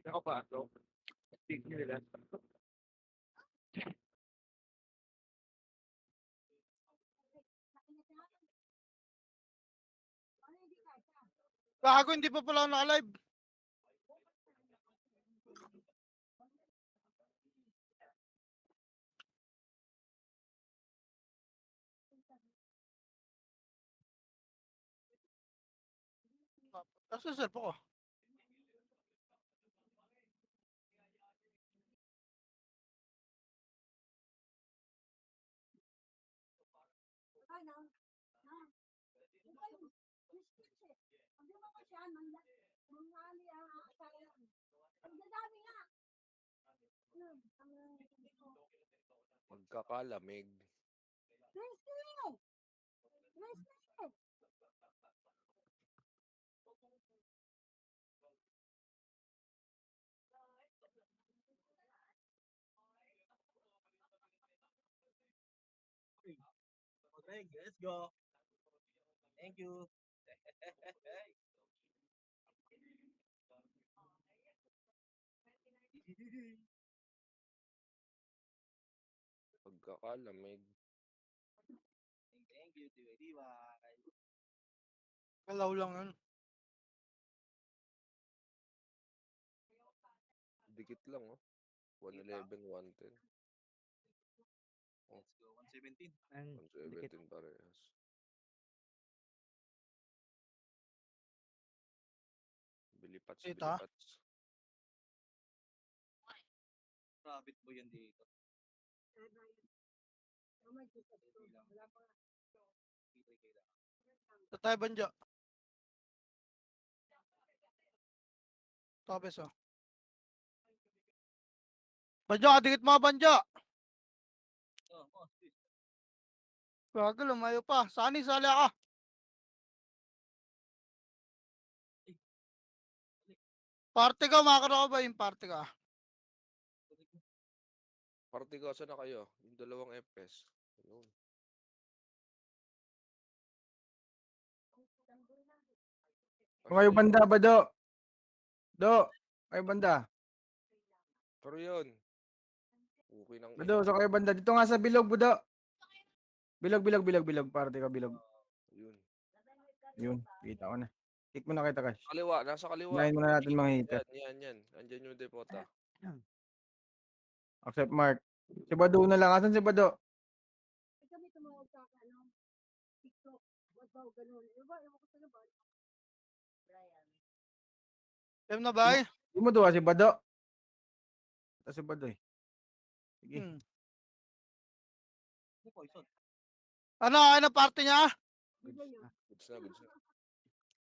Ako pa, so, tignan nila. Gago, hindi pa pala ako naka-live. Kasi self ako. Magkakalamig. Okay, let's go. Thank you. Pagkakalamig. Thank you, Diway. Kalaw lang yun. Dikit lang, oh. 111, 110. Let's go. 117. 117 parehas. Bilipats, Dito, ah. bilipats. Rabbit boy yan dito. Sa tayo banja. Tapos oh. Banja, kadikit mga banja. Oh, Gago, lumayo pa. Saan sali ako? Party ka, makakara ka ba yung party ka? Partigosa na kayo. Yung 2 FPS. Ayun. Kayo banda ba, Do? Do, kayo banda. Pero yun. Okay nang Budo, sa kayo banda. Dito nga sa bilog, Budo. Bilog, Party ka, bilog. Yun. Yun, kita ko na. Kick mo na kita, Cash. Kaliwa, nasa kaliwa. Unahin muna natin mga hitter. Yan. Andyan yung depota. Accept mark. Si Bado na lang. Asan si Bado? Kami tumawag sa ano, TikTok, wag ganun. Ewan ko sa ba? Brian. Time na ba? Di mo doon si Bado. Ito si Bado eh. Sige. Ano party niya? Goods na.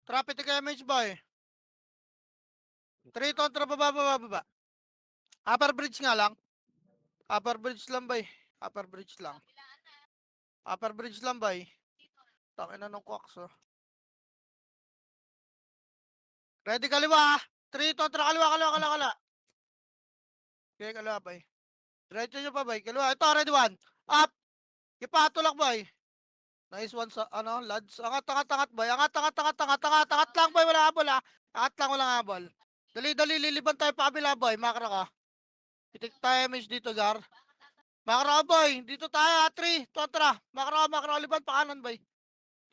Traffic damage ba eh? 3 kontra baba. Upper bridge nga lang. Upper bridge lang ba eh? Upper bridge lang ba eh? Takin na nung quacks oh. Ready kaliwa ah. 3 kontra kaliwa. Okay, kaliwa ba eh? Diretso nyo pa ba eh? Kaliwa. Ito, ready 1. Up! Ipatulak ba eh? Nice one sa, ano, lads. Angat ba eh? Angat lang ba eh? Wala habol ah. Angat lang, walang habol. Dali, liliban tayo pa kabila boy. Makra ka. Itik tayo image dito, Gar. Makra ka boy. Dito tayo, 3, kontra. Makra ka, liban pa kanan boy.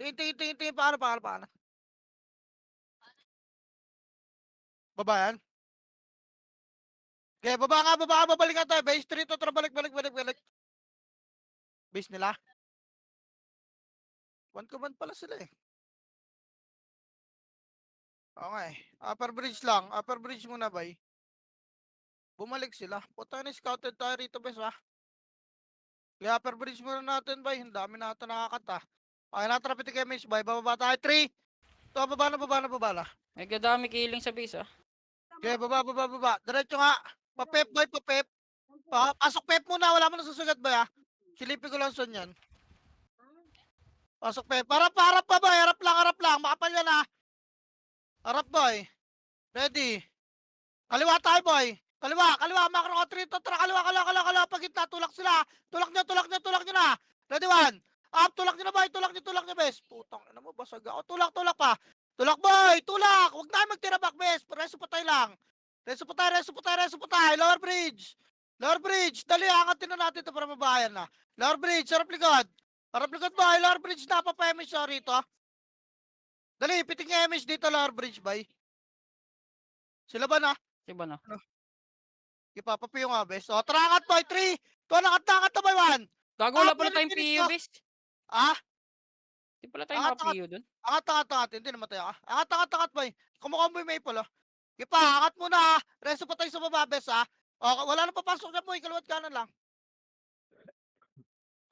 Tingin, paano. Baba yan. Okay, baba ka, babalikan tayo. Base 3, kontra, balik. Base nila. 1 command pala sila eh. Okay. Upper bridge muna bay. Bumalik sila. Puta na scouted tayo rito bes ha. Kaya upper bridge muna natin bay. Ang dami natin nakakata. Okay na traffic damage bay. Bababa tayo 3. Ito baba na. May kadami killing sa base ah. Okay, baba. Diretso nga. Papep bay, papep. Pasok pep muna. Wala mo na susugat bay ha. Silipin ko lang son yan. Pasok pep. Harap pa bay. Harap lang. Makapal yan ha. Harap boy. Ready. Kaliwa tayo boy. Kaliwa. Makro ko 3 to. Tara kaliwa. Pagitna. Tulak sila. Tulak nyo na. Ready 1. Up. Tulak nyo na boy. Tulak nyo bes. Putang ina mo. Basag ako. Tulak pa. Tulak boy. Tulak. Huwag na magtira back bes. Preso patay lang. Reso po tayo, reso po tayo, reso po tayo. Lower bridge. Lower bridge. Dali, angatin na natin ito para mabayan na. Lower bridge, harap likod. Harap likod ba? Lower bridge na pa-emish siya rito. Dali, piting emish dito, lower bridge, bay. Sila ba na? Diba na? Ipapapi yung abes. O, tara, angat, boy. 3, 2, angat na, boy. 1. Gago, wala pala pwede tayong finish PU, to. bes. Ah, Di pala tayong Angat, mga PU dun. angat. Hindi namatay ka. Angat, boy. Kumukomboy maple, oh. Ipa, angat muna, ha. Reso pa tayo sa baba, bes, ha. O, wala na papasok na, boy. Kaliwat kanan lang.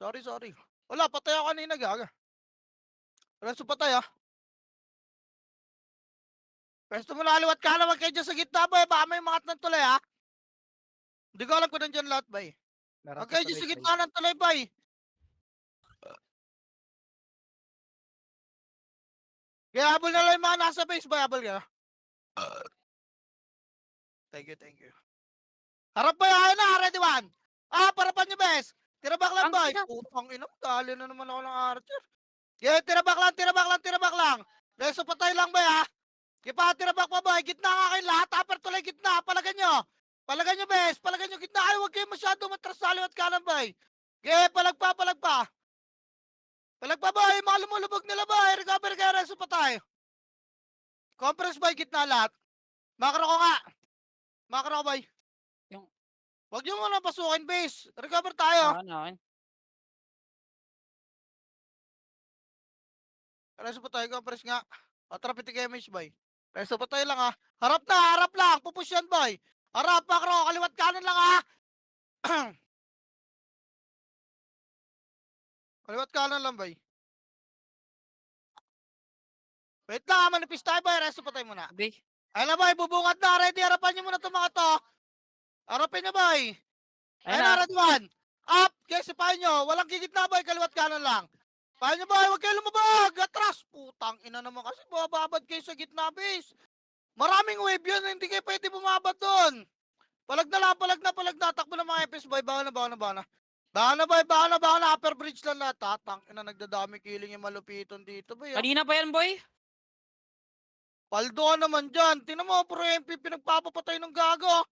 Sorry. Wala, patay ako kanina, gaga. Reso pa tayo, ha. Pwesto mo na kaliwat kanan, wag kayo dyan sa gitna, boy. Baka may mangat ng tulay, ha. Hindi ko alam kung nandyan lahat, boy. Meron Wag kayo dyan sa gitna ng tulay, boy. Kaya habol na lang yung mga nasa base, boy. Habol ka. Thank you. Harap boy, ayaw na. Ready, 1. Parapan nyo, bes. Tirabak lang, Ang boy. ina. Putang ina, dali na naman ako ng archer. Yeah, tirabak lang. Reso patay lang, boy, ha. Kipa, tirabak pa, boy. Gitna nga kayo lahat. Upper tulay, gitna. Palagan nyo, bes. Palagan nyo, gitna. Ay, huwag kayo masyado matras sa liwat kanan, boy. Yeah, palag pa. Palag pa, boy. Mga lumulubog nila, boy. Recover kayo, reso pa tayo. Compress, boy. Gitna lahat. Makro ko nga. Makro, boy. Yung- Huwag nyo muna pasukin, base. Recover tayo. Akin. Reso pa tayo, compress nga. Traffic image, boy. Reso pa tayo lang, ha. Harap lang. Pupush yan, boy. Harap, makro. Kaliwat kanan lang, ha. Kaliwat kanan lang, boy. Wait lang, ha. Manipis tayo, boy. Reso pa tayo muna. Be. Ayun na, boy. Bubungat na. Ready. Harapan nyo muna itong mga to. Harapin nyo, boy. Ayun Ayun na. na, ready, 1. Up. Kasi pahin nyo. Walang gigitna, boy. Kaliwat kanan lang. Pahin nyo, boy. Huwag kayo lumabag. Atras. Putang ina naman kasi. Bababad kayo sa gitna, base. Maraming wave yun. Hindi kayo pwede bumabad doon. Palag na. Takbo na mga FS, boy. Baka na. Boy. Baka na. Upper bridge lang lahat. Tatang ina, nagdadami killing yung malupiton dito, boy. Kanina pa yan, boy. Paldo ka naman dyan. Tingnan mo, pro MP, pinagpapapatay ng gago.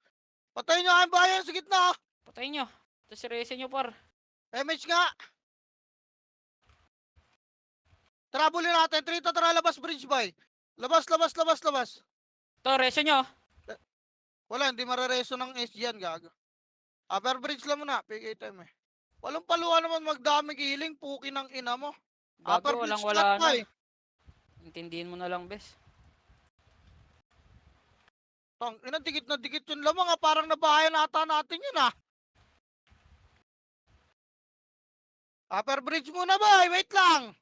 Patay nyo ang bayan sa gitna. Patayin nyo. Tapos resin nyo, par. MH nga. Trabulin natin. Trito, tara, labas bridge, boy. Labas. To, resin nyo. Wala, hindi marereso ng SG yan, gago. Upper bridge lang muna. PK time, eh. Walang paluan naman magdami healing. Puki ng ina mo. Upper Gago, bridge walang-wala lang, na. boy. Intindihin mo na lang, bes. Tang ina, dikit na dikit yun lamang, ha. Parang nabahayan ata natin yun, ha. Upper bridge muna, boy. Wait lang.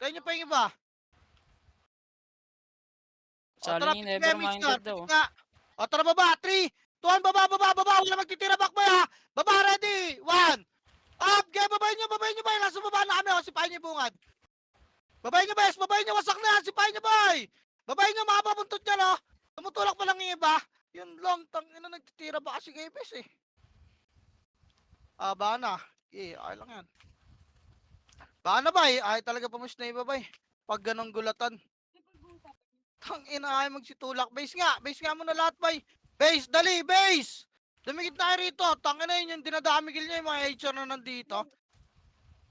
Tayo nyo pa yung iba. Sali ni Neverminded daw. Tara, baba. 3, 2, 1, baba. Wala magtitira back, boy, ha. Baba, ready. 1. Up. Okay, babayin nyo, boy. Nasa baba na kami, oh. Sipahin nyo yung bungad. Babayin nyo, bes. Babayin nyo, wasak na yan. Sipahin nyo, boy. Babayin nyo, makapabuntot nyo, no. Tumutulak pa lang yung iba. Yun lang, tangina, nagtitira ba kasi kay bes, eh. Baka na. Okay lang yan. Baka na, bay. Ay talaga pamush na iba, bay. Pag ganong gulatan. Tangina, ay magsitulak. Base nga muna lahat, bay. Base, dali, base! Dumikit na kayo rito. Tangina yun, yung dinadamigil niya yung mga HR na nandito.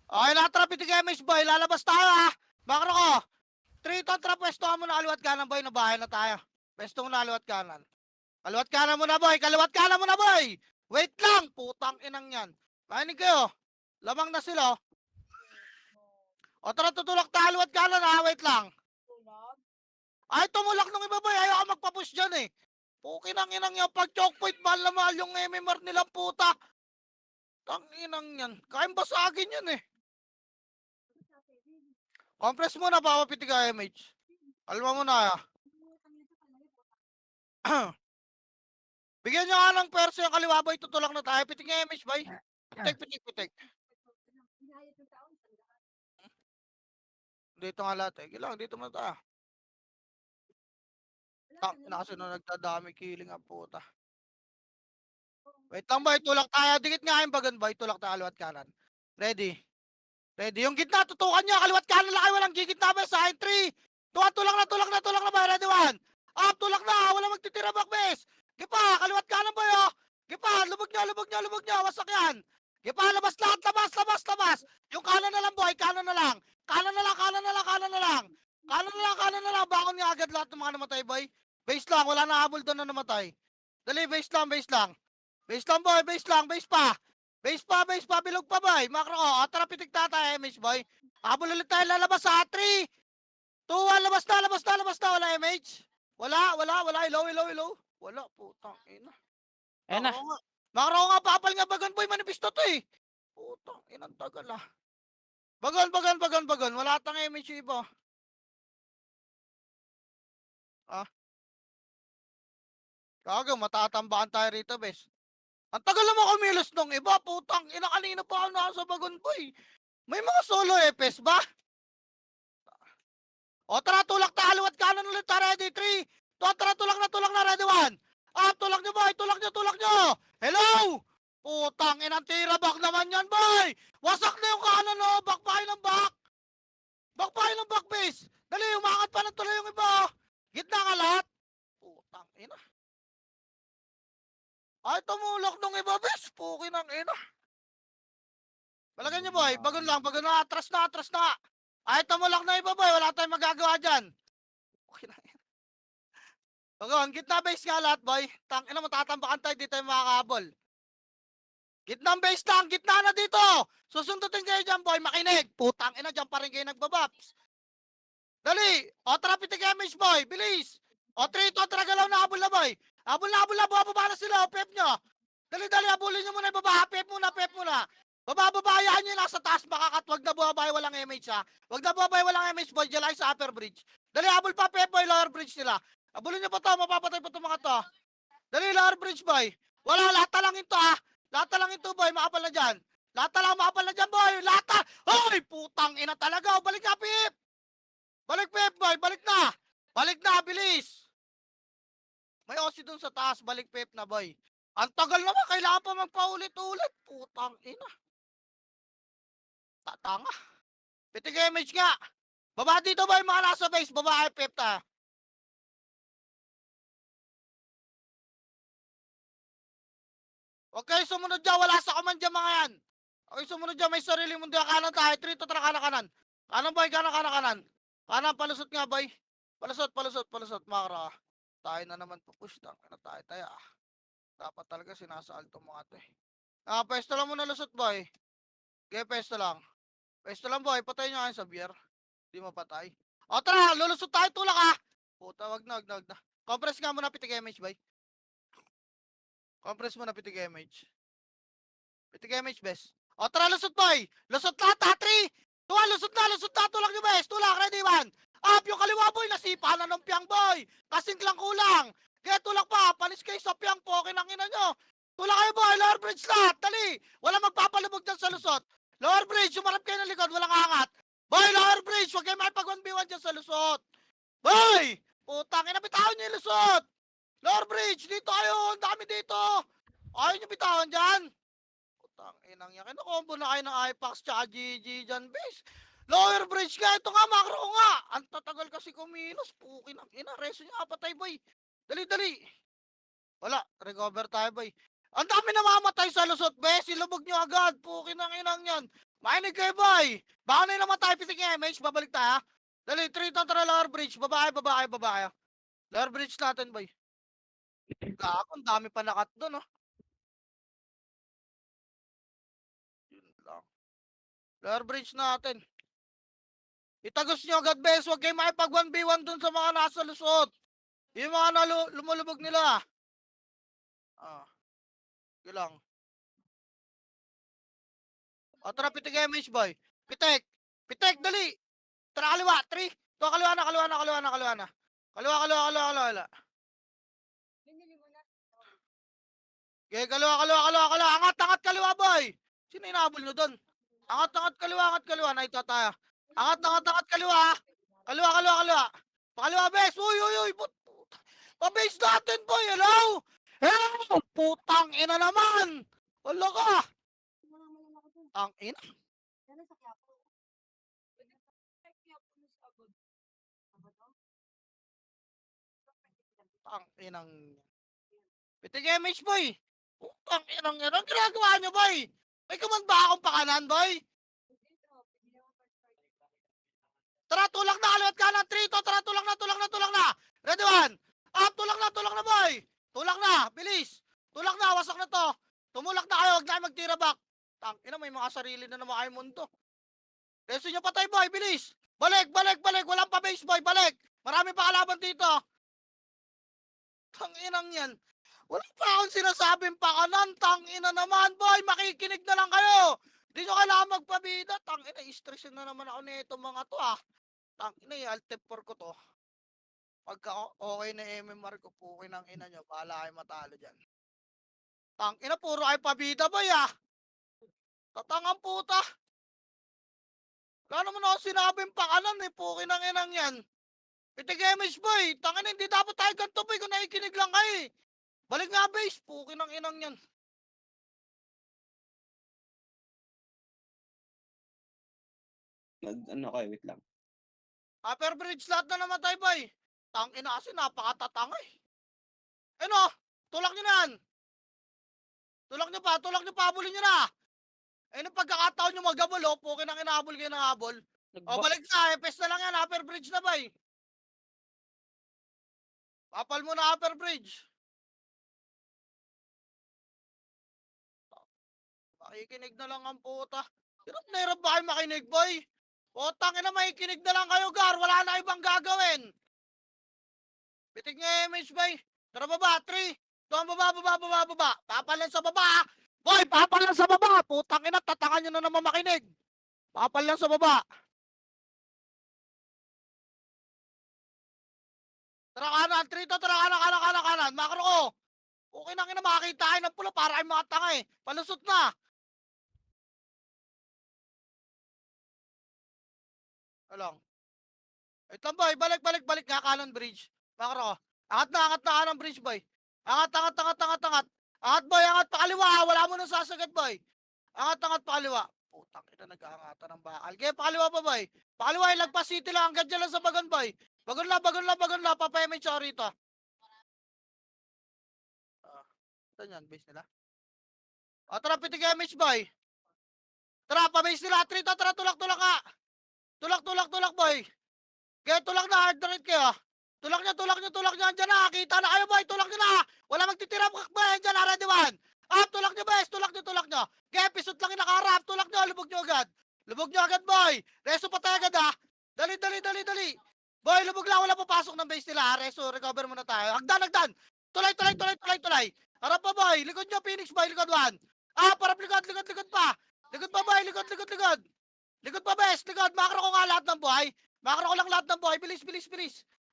Okay, natrapit yung MH, boy. Lalabas tayo, ha. Makro ko. 3 to, pwesto ka muna kaliwat kanan, boy. Nabahay na tayo. Pwesto muna kaliwat kanan. Kaliwat kanan muna, boy. Wait lang. Putang inang yan. Makinig kayo. Lamang na sila, oh. O tara, tutulak tayo kaliwat kanan, ha. Wait lang. Ay, tumulak nung iba, boy. Ayaw ka magpapush dyan, eh. Pukinang inang yan. Pag choke point, mahal na mahal yung MMR nilang puta. Tang inang yan. Kain basagin yan, eh. Compress muna, papapitig ka, MH. Kalma muna, ha. Bigyan nyo nga ng perso yung kaliwa, boy. Tutulak na tayo. Pitig nga, MH, boy. Pitik. Dito nga lahat, eh. Kailangan, dito muna tayo. Nakasunod, nagdadami killing ang puta. Wait lang, boy. Tulak tayo. Dikit nga yung bagan, boy. Tulak tayo kaliwat kanan. Ready. Yung gitna, tutukan nyo. Kaliwat kanan lang kayo. Walang gigit na, boy. Sa 3. Tulak na, boy. Ready, 1. Up, tulak na. Wala magtitira back, bes. Gipa, kaliwat kanan boy oh. Gipa, lubog nyo, wasak yan. Gipa, labas lahat, labas. Yung kanan na lang boy, kanan na lang. Kanan na lang. Kanan na lang, bakon nga agad lahat ng mga namatay boy. Base lang, wala na habol doon na namatay. Dali, base lang. Base lang boy, base pa. Base pa, bilog pa boy. Makro, oh, tara pitik tayo, MH boy. Habol ulit tayo, lalabas sa 3, 2, 1, labas na, wala MH. Wala, ilaw. Wala, putang ina. Ayan na. Makro nga, papal nga bagan boy, manipisto to eh. Putang ina, ang tagal ah. Bagan. Wala tang MH yung iba. Kaga, matatambakan tayo rito, bes. Ang tagal naman kumilos nung iba, putang ina, kanina pa ako nasa bagon boy. May mga solo FS ba? O tara, tulak ta, kaliwat kanan ulit, tara, ready, 3, 2, tara, tulak na, ready, 1. Ah, tulak nyo boy, tulak nyo. Hello! Putang inang tira, back naman yan boy! Wasak na yung kanan no, back pa kayo ng back. Base. Dali, umangat pa ng tuloy yung iba. Gitna ka lahat. Putang ina. Ay, tumulak nung iba, bes. Pukin ang ina. Balagyan nyo boy, bagon na, atras na. Ay, tumulak na iba boy, wala tayong magagawa dyan. Okay na yan. Bagon, gitna base nga lahat boy. Tang ina, matatambakan tayo, di tayo makakahabol. Gitnang base lang, gitna na dito. Susundutin kayo dyan boy, makinig. Putang ina, dyan pa rin kayo nagbabaps. Dali, o tara pitik damage boy, bilis. O 3, 2, tara galaw na, habol na boy. Habol na, baba na sila, pep nyo. Dali, habulin nyo muna yung baba, pep muna. Babayaan nyo nasa taas, makakat, wag na buhabay, walang MH ha. Wag na buhabay, walang MH boy, dyan lang sa upper bridge. Dali, habol pa, pep boy, lower bridge nila. Habulin nyo pa to, mapapatay pa to mga to. Dali, lower bridge boy. Wala, lahat na lang ito ha. Lahat na lang ito boy, makapal na dyan. Lahat na lang makapal na dyan boy, lahat na. Hoy, putang ina talaga, balik ka, pip. Balik, pep boy, balik na, bilis. May OC dun sa taas, balik pep na boy. Ang tagal naman, kailangan pa magpaulit-ulit. Putang ina. Tatanga. Pitig image nga. Baba dito boy, mga nasa base, baba kay pep ta. Okay, sumunod dyan, wala sa command dyan mga yan. Okay, sumunod dyan, may sarili mundo yung kanan tayo. 3 to tara kanan. Kanan boy, kanan. Kanan, palusot nga boy. Palusot, makara. Tayo na naman pupush. Tayo tayo ah. Dapat talaga sinasaal tong mga to eh. Ah, pwesto lang muna lusot boy. Okay, pwesto lang. Pwesto lang boy, patay nyo kayo sa beer. Di mapatay. O tara, lulusot tayo, tulak ah. Puta, wag na. Compress nga muna, pitig image boy. Compress muna, pitig image. Pitig image, bes. O tara, lusot boy. Lusot lahat ha, 3, 2, lusot na, tulak nyo bes. Tulak, ready 1. Up, yung kaliwa boy, nasipa na ng piyang boy. Kasing lang kulang. Kaya tulak pa, panis kayo sa piyang po, kinangina nyo. Tulak kayo boy, lower bridge lahat, dali. Wala magpapalubog dyan sa lusot. Lower bridge, umarap kayo ng likod, walang angat. Boy, lower bridge, huwag kayo makipag 1v1 dyan sa lusot. Boy! Putang, inabitawan nyo yung lusot. Lower bridge, dito kayo, ang dami dito. Ayaw nyo bitawan dyan. Putang, inang yan. Kinakombo na kayo ng IPAX tsaka GG dyan, base. Lower bridge nga, ito nga, makro nga. Ang tatagal kasi kumilos. Pukin ang ina, reso nyo, patay boy. Dali. Wala, recover tayo boy. Ang dami namamatay sa lusot, bes. Ilubog nyo agad. Pukin ang inang yan. Mainig kayo boy. Baka na yung namatay, pitik MH, babalik tayo. Dali, 3 to tara lower bridge. Babae. Lower bridge natin boy. Gago, ang dami pa nakat doon oh. Yun lang. Lower bridge natin. Itagos nyo agad, bes. Huwag kayo makipag 1v1 dun sa mga nasa lusot. Yung mga lumulubog nila. Ah. Yun lang. O, tara, pitik MH, boy. Pitik, dali. Tara, kaliwa. 3, 2, kaliwa na. Kaliwa. Binili mo na. Okay, kaliwa. Angat, kaliwa, boy. Sino inahabol nyo dun? Angat, kaliwa. Naito tayo. Angat, kaliwa. Kaliwa. Pakaliwa, bes. Uy. Pa-base natin, boy. Hello? Putang ina naman. Wala ka. Malalaman ako dun. Ang ina. Dala sa Quiapo. Sa Quiapo na sa Agod. Ano ba to? Ang inang. Pitik MH, boy. Putang inang yan. Ang ginagawa nyo, boy? May kaman ba akong pakanan, boy? Tara, tulak na, kaliwat kanan, 3, tara, tulak na, tulak na, tulak na. Ready, 1. Up, tulak na, boy. Tulak na, bilis. Tulak na, wasak na to. Tumulak na kayo, huwag na kayo magtira back. Tangina, may mga sarili na naman kayo mundo. Reso nyo patay, boy, bilis. Balik, balik, balik. Walang pa-base, boy, balik. Marami pa kalaban dito. Tanginang yan. Wala pa akong sinasabing pakanan. Tangina naman, boy. Makikinig na lang kayo. Di nyo kailangan magpabida. Tangina, stressin na naman ako nito mga to, ah. Tangina, alt F4 ko to. Pagka okay na MMR ko, pukin ng ina nyo. Bahala kayo matalo dyan. Tangina, puro kayo pabida, boy, ah. Tatangang puta. Wala naman ako sinabing pakanan, eh. Pukin ng inang yan. Pitik MH, boy. Tangina, hindi dapat tayo ganito, boy. Kung nakikinig lang kayo, eh. Balik nga, base. Pukin ng inang yan. Ano kayo, wait lang. Upper bridge lahat na namatay, boy. Tangina kasi napakatatanga, eh. Ano? Tulak nyo na yan. Tulak nyo pa, habulin nyo na. Ayun ang pagkakataon nyo maghabol, oh. Pukin ang inahabol kayo ng habol. O, balik na. Epes na lang yan. Upper bridge na, boy. Papal mo na upper bridge. Makikinig na lang ang puta. Hirap na hirap ba kayo makinig, boy? Putang ina, makikinig na lang kayo, Gar. Wala na ibang gagawin. Bitig nga image, boy. Tara baba, 3. Tuwang baba. Papal lang sa baba, ah. Boy, papal lang sa baba. Putang ina, tatangan nyo na naman makinig. Papal lang sa baba. Tara kanan, 3 to, tara kanan. Makro ko. Okay na makakita kayo ng pula para kayo mga tanga, eh. Palusot na. Along. Wait lang, boy. Balik nga kanan bridge. Makro ko. Angat na kanan bridge, boy. Angat. Angat, boy. Angat pa kaliwa. Wala mo nang sasagad, boy. Angat pa kaliwa. Putang ina, nag-aangatan ng bakal. Kaya pakaliwa pa, boy. Pakaliwa, ilagpas city lang. Hanggang dyan lang sa bagon, boy. Bagon la. Papayamay siya rito. Saan yan? Base nila? O, tara, pitig MH, boy. Tara, pa-base nila. 3 to, tara, tulak ka. Tulak, boy. Kaya tulak na, hard rate kayo. Tulak nyo. Andyan na, kita na kayo, boy. Tulak nyo na. Wala magtitira, boy. Andyan na, ready, 1. Up, tulak nyo, boys. Tulak nyo. Kaya episode lang yung nakaharap. Tulak nyo, lubog nyo agad, boy. Reso patay agad, ha. Dali. Boy, lubog lang, wala papasok ng base nila, ha. Reso, recover muna tayo. Hagdan. Tulay. Harap pa, boy. Likod nyo, Phoenix, boy. Likod 1. Parap likod pa. Likod pa, boy. Likod pa, bes. Makro ko nga lahat ng buhay. Makro ko lang lahat ng buhay. Bilis.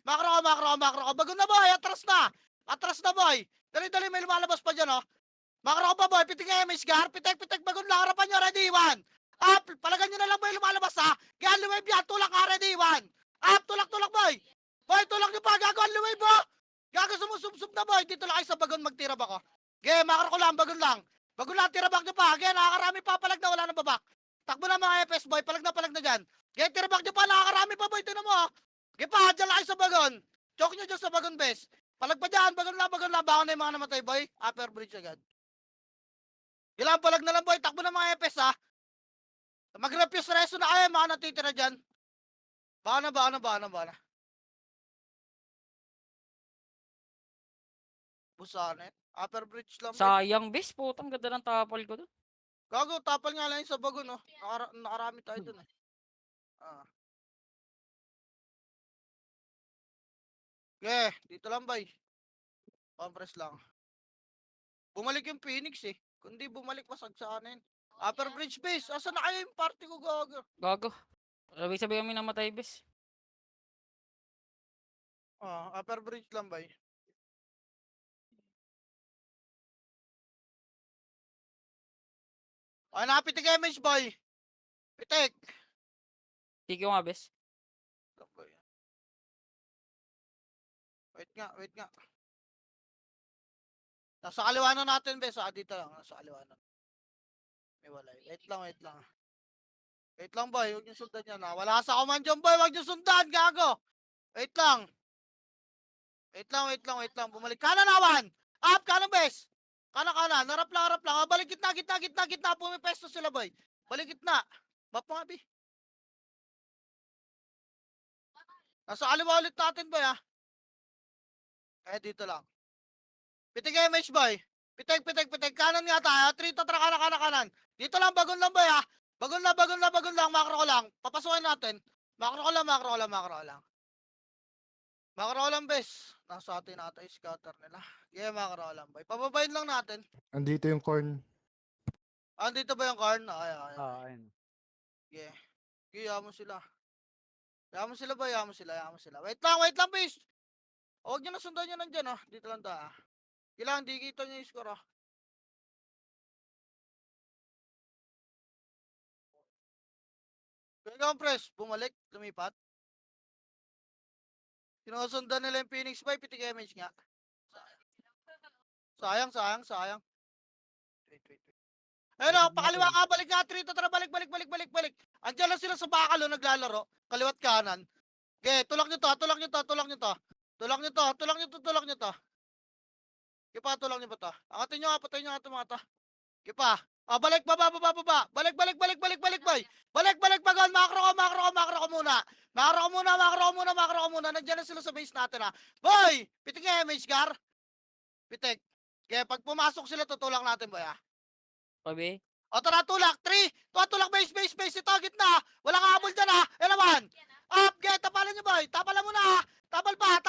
Makro ko. Bagon na, boy. Atras na, boy. Dali. May lumalabas pa dyan, oh. Makro ko pa, boy. Pitik MH, Gar. Pitik. Bagon lang. Harapan nyo. Ready, 1. Up. Palagan nyo na lang, boy. Lumalabas, ha. Kaya liwave yan. Tulak, ha. Ready, 1. Up. Tulak, boy. Boy, tulak nyo pa. Gago ang liwave, oh. Gago sumusubsub na, boy. Dito lang kayo sa bagon. Magtirab ako. Kaya makro ko lang. Bagon lang. Tirabak nyo pa. Kaya nakakarami pa. Palag na. Wala nang babak. Takbo na mga FS, boy. Palag na dyan. Kaya tirabak nyo pa. Nakakarami pa, boy. Tinan mo, oh. Kaya pa. Dyan lang kayo sa bagon. Choke nyo dyan sa bagon, bes. Palag pa dyan. Bagon lang. Bako na yung mga namatay, boy. Upper bridge agad. Kailangan palag na lang, boy. Takbo na mga FS, ha. Mag-refuse reso na kayo. Mga natitira dyan. Baka na. Busanet. Upper bridge lang, boy. Sayang, bes. Putang ganda ng tapal ko doon. Gago, tapal nga lang yung sa bago, no? Nakarami tayo dun, eh. Okay, dito lang, bay. Compress lang. Bumalik yung Phoenix, eh. Kundi bumalik, masagsanin. Upper bridge base. Asa na kayo yung party ko, gago? Gago. Sabi kami namatay, bes. Upper bridge lang, bay. Napitik image, boy. Pitik. Tigil nga, bes. Wait nga. Nasa kaliwa na natin, bes. Dito lang. Nasa kaliwa na. May walay. Wait lang. Wait lang, boy. Huwag niyo sundan yan, ha. Wala sa command dyan, boy. Huwag niyo sundan, gago. Wait lang. Bumalik ka na naman. Up, kanan, bes. Kanan. Harap lang. Balik gitna. Pumipesto sila, boy. Balik gitna. Bap mo nga, bi. Nasa kaliwa ulit natin, boy, ha. Dito lang. Pitik image, boy. Pitik. Kanan nga tayo. 3 to tra, kanan. Dito lang, bagon lang, boy, ha. Bagon lang. Makro ko lang. Papasukin natin. Makro ko lang. Makro ko lang, bes. Nasa atin ata yung scatter nila. Makro ko lang, boy. Pababayin lang natin. Andito yung corn. Andito ba yung Karn? Ay. Ayun. Hayaan mo sila. Hayaan mo sila. Wait lang, please. Huwag nyo na sundan nyo nandyan, ah. Dito lang tayo, ah. Kailangan, di kita nyo yung score, ah. Kaya press, bumalik, lumipat. Sinusundan nila yung Phoenix by pitik image nga. Sayang. Wait. Ayun o, pakaliwa ka, balik nga, 3 to tara, balik. Andiyan lang sila sa bakalo, naglalaro. Kaliwat kanan. Okay, tulak nyo to. Tulak nyo to. Tulak nyo to. Kipa, tulak nyo ba to? Angatin nyo nga, patayin nyo nga ito mga to. Kipa. Balik, baba. Balik, boy. Balik, bagon. Makro ko muna. Nandiyan na sila sa base natin, ha. Boy! Pitik nga, image, Gar. Pitik. Okay, pag pumasok sila, tutulak natin, boy, ha. Pabi. O tara, tulak. 3. Tulak, base. Ito, gitna. Walang habol dyan, ha. Naman. Up, get. Tapalan nyo, boy. Tapalan mo na, ha. Tapal pa.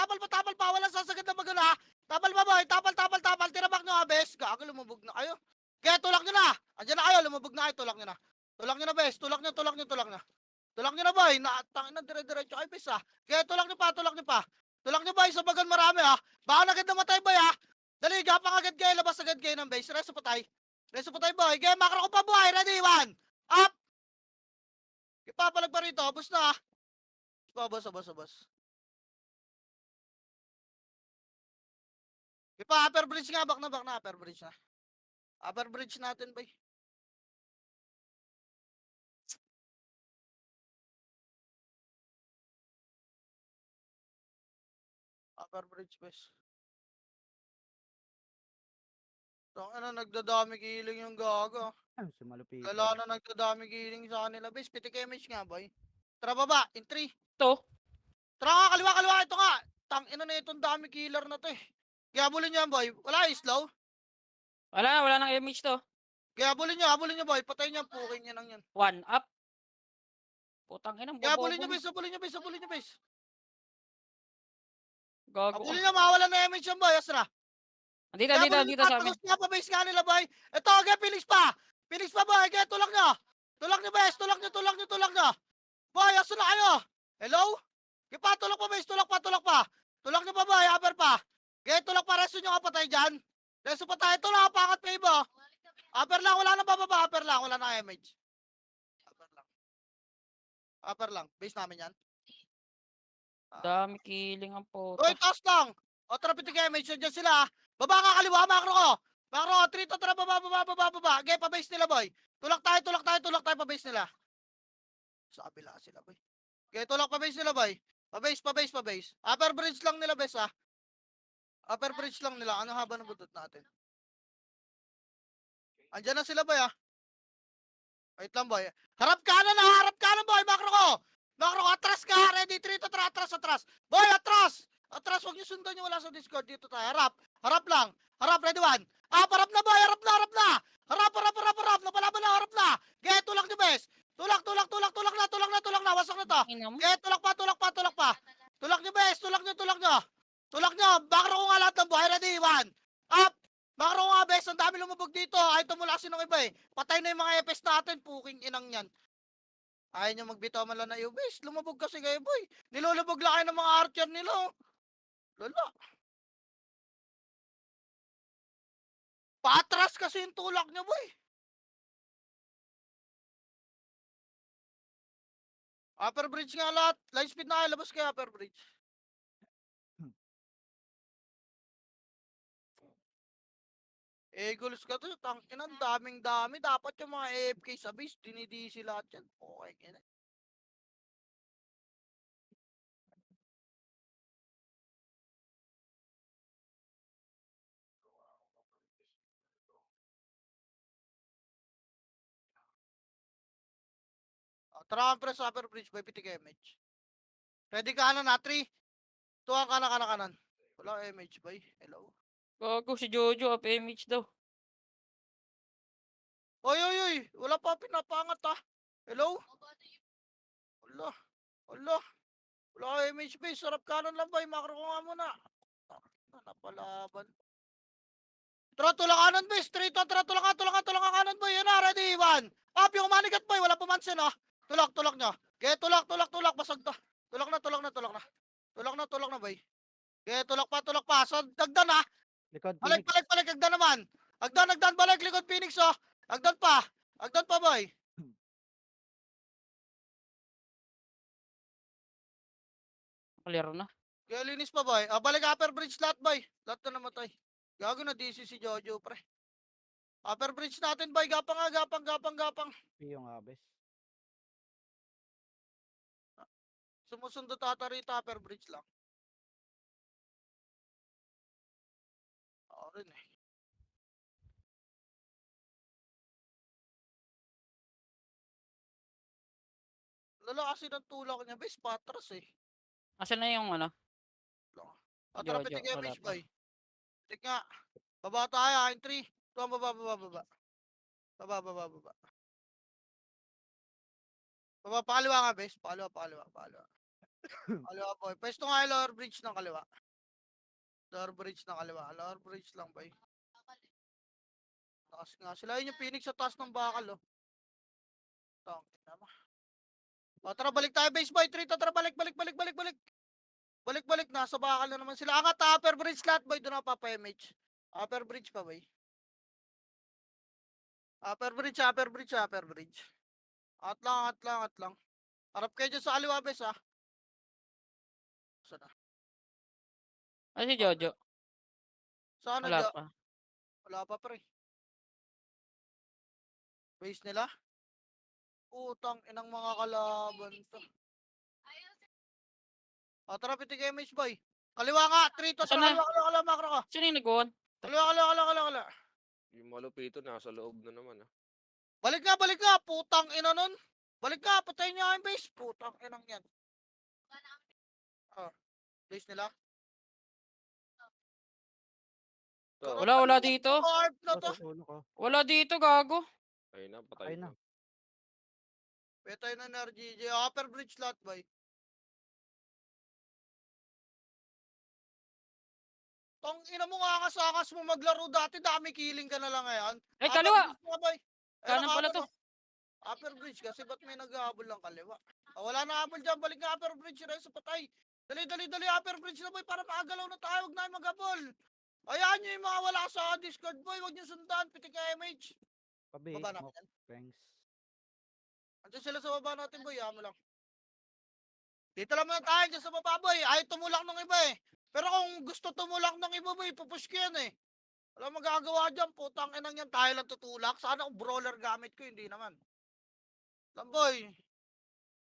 Walang sasagad na magano, ha. Tapal pa, boy. Tapal. Tiramak nyo, ha, bes. Gago, lumubog na kayo. Kaya tulak nyo na. Andiyan na kayo. Lumubog na kayo. Tulak nyo na. Tulak nyo na, bes. Tulak nyo. Tulak nyo na, boy. Tangin na, dire-diretso kayo, bes, ha. Kaya tulak nyo pa. Tulak nyo, boy. Sa bagan marami, ha. Baka agad namatay, boy, ha. Dali, gapang agad kayo. Labas agad kayo ng base. Reso patay, boy. Kaya makro ko pa, boy. Ready, 1. Up. Ipapalag pa rito. Bus na, ha. Boss. Upper bridge nga, back na, upper bridge na. Upper bridge natin, bay. Upper bridge, bes. Nagdadami kiling yung gago. Si malupit. Lala na nagdadami kiling sa kanila, bes. Pitik image nga, boy. Tara baba, in 3. Ito. Tara nga, kaliwa, ito nga. Ina na itong dami killer na to, eh. Kaya habulin nyo yan, boy. Wala, slow. Wala nang image to. Kaya habulin nyo, boy. Patayin nyo, puking nyo lang yan. 1 up. Putang ina, Kaya bobo. habulin nyo, bes. Gago. Habulin nyo, mawala na image yan, boy. Asra. Dito sa amin. Nga pa base nga nila, boy. Ito, okay, Phoenix pa, boy. Kaya tulak nyo, bes. Tulak nyo. Boy, aso na kayo. Hello? Kaya pa, tulak pa, bes. Tulak pa. Tulak nyo pa, boy. Upper pa. Kaya tulak pa, reso nyo kapatay dyan. Reso pa tayo. Ito lang, pangat pa iba. Upper lang, wala na bababa. Wala na image. Upper lang. Base namin yan. Dami killing ang puto. Uy, taas lang. O, tara, pitik image. Diyan sila. Baba ka, kaliwa. Makro ko. 3 to tara, baba. Okay, pa-base nila, boy. Tulak tayo, pa-base nila. Sa kabila sila, boy. Okay, tulak pa-base nila, boy. Pa-base. Upper bridge lang nila, bes, ha. Upper bridge lang nila. Ano haba ng butot natin? Andiyan na sila, boy, ha. Wait lang, boy. Harap kanan, boy. Makro ko. Atras ka. Ready, 3 to tara, atras. Boy, atras. Huwag nyo sundan nyo, wala sa Discord. Dito tayo. Harap lang. Ready, 1. Harap na, boy. Harap na. Harap. Napalaban na, harap na. Okay, tulak nyo, bes. Tulak na. Wasak na to. Ina mo. Okay, tulak pa. Tulak nyo, bes. Tulak nyo. Makro ko nga lahat ng buhay. Ready, 1. Up. Makro ko nga, bes. Ang dami lumubog dito. Ay, tumula kasi ng iba, eh. Patay na yung mga EPS natin. Puking inang yan. Ayaw nyo magbitaw man lang na iyo, bes. Lumubog kasi kayo, boy. Nilulubog lang kayo ng mga archer nila. Lala. Patras kasi yung tulak nyo, boy. Upper bridge nga lahat. Line speed na kayo. Labas kayo, upper bridge. Goals ka to. Tangin ang daming-dami. Dapat yung mga AFK sa base. Dinidisi lahat yan. Okay, kaya. Tara press upper bridge by pitik image. Ready kanan na 3. Tuwang kanan. Wala image bay. Hello. Gago si Jojo, up image daw. Oy. Wala pa pinapangat ah. Hello? Wala. Wala ka image base. Sarap kanan lang bay. Makro ko nga muna. Napalaban. Tara, tulak kanan base. Straight on. Tara, tulak ka kanan boy. Yan na. Ready. 1. Up yung manigat boy. Wala pumansin ah. Tulak nyo. Kaya tulak. Basag to. Tulak na. Tulak na boy. Kaya tulak pa. So, dagdan ah. Likod, Balik, Phoenix. agdan naman. Agdan, balik, likod Phoenix, oh. Agdan pa, boy. Clear na. Kaya linis pa, boy. Balik upper bridge lahat, boy. Lahat na namatay. Gago na DC si Jojo, pre. Upper bridge natin, boy. Gapang. P yung abes. Sumusundo tata rito, upper bridge lang. Ako rin eh. Lala kasi ng tulak niya, base patras eh. Asan na yung ano? Tara, Jojo, pitik wala image, pa. boy. Pitik nga. Baba tayo, in 3. Tuwang baba. Baba. Baba, pakaliwa nga, bes. Pakaliwa. Kaliwa, boy. Pwesto nga yung lower bridge ng kaliwa. Lower bridge lang, boy. Taas nga. Sila yun yung Phoenix sa taas ng bakal, oh. Tang, tama. O, tara, balik tayo, base, boy. 3, tara, balik. Balik. Nasa bakal na naman sila. Angat, upper bridge lahat, boy. Doon ako papa-image. Upper bridge pa, boy. Upper bridge. At lang. Harap kayo dyan sa kaliwa, bes, ah. Saan na? Ano si Jojo? Saan na Wala dyan? pa. Wala pa, pre. Base nila? Utang inang mga kalaban to. Tara, pitik image, boy. Kaliwa nga, 3 to. Asan Tara, na? kaliwa, makro ka. Sino yung nag-1? Kaliwa. Yung malupito nasa loob na naman ah. Balik nga. Putang ina nun. Balik nga, patayin niya yung base. Putang inang yan. Base nila. To, Wala dito. Hard na to. Ulo ko. Wala dito, gago. ayun na, patay Ayun na. na. Petay na ng RGJ. Upper bridge lot, boy. Tang ina mo nga kasakas mo maglaro dati. Dami killing ka na lang ngayon. Ay, Upper kaliwa! bridge nga, boy. Kanan pala to. Upper bridge kasi ba't may nag-ahabol ng kaliwa? Wala na habol dyan. Balik nga upper bridge. Reso patay. Dali. Upper bridge na, boy. Para makagalaw na tayo. Huwag na yung mag-habol. Ayan nyo yung mga wala sa Discord, boy. Huwag nyo sundan. Pitik ka MH. Pabi, Baba natin smoke, yan. thanks. Andiyan sila sa baba natin, boy. Mo lang. Dito lang muna tayo. Diyan sa baba, boy. Ay, tumulak ng iba eh. Pero kung gusto tumulak ng iba, boy, pupush ko yan eh. Wala magagawa dyan. Putang inang yan. Tayo lang tutulak. Sana kung brawler gamit ko. Hindi naman. Lang, boy.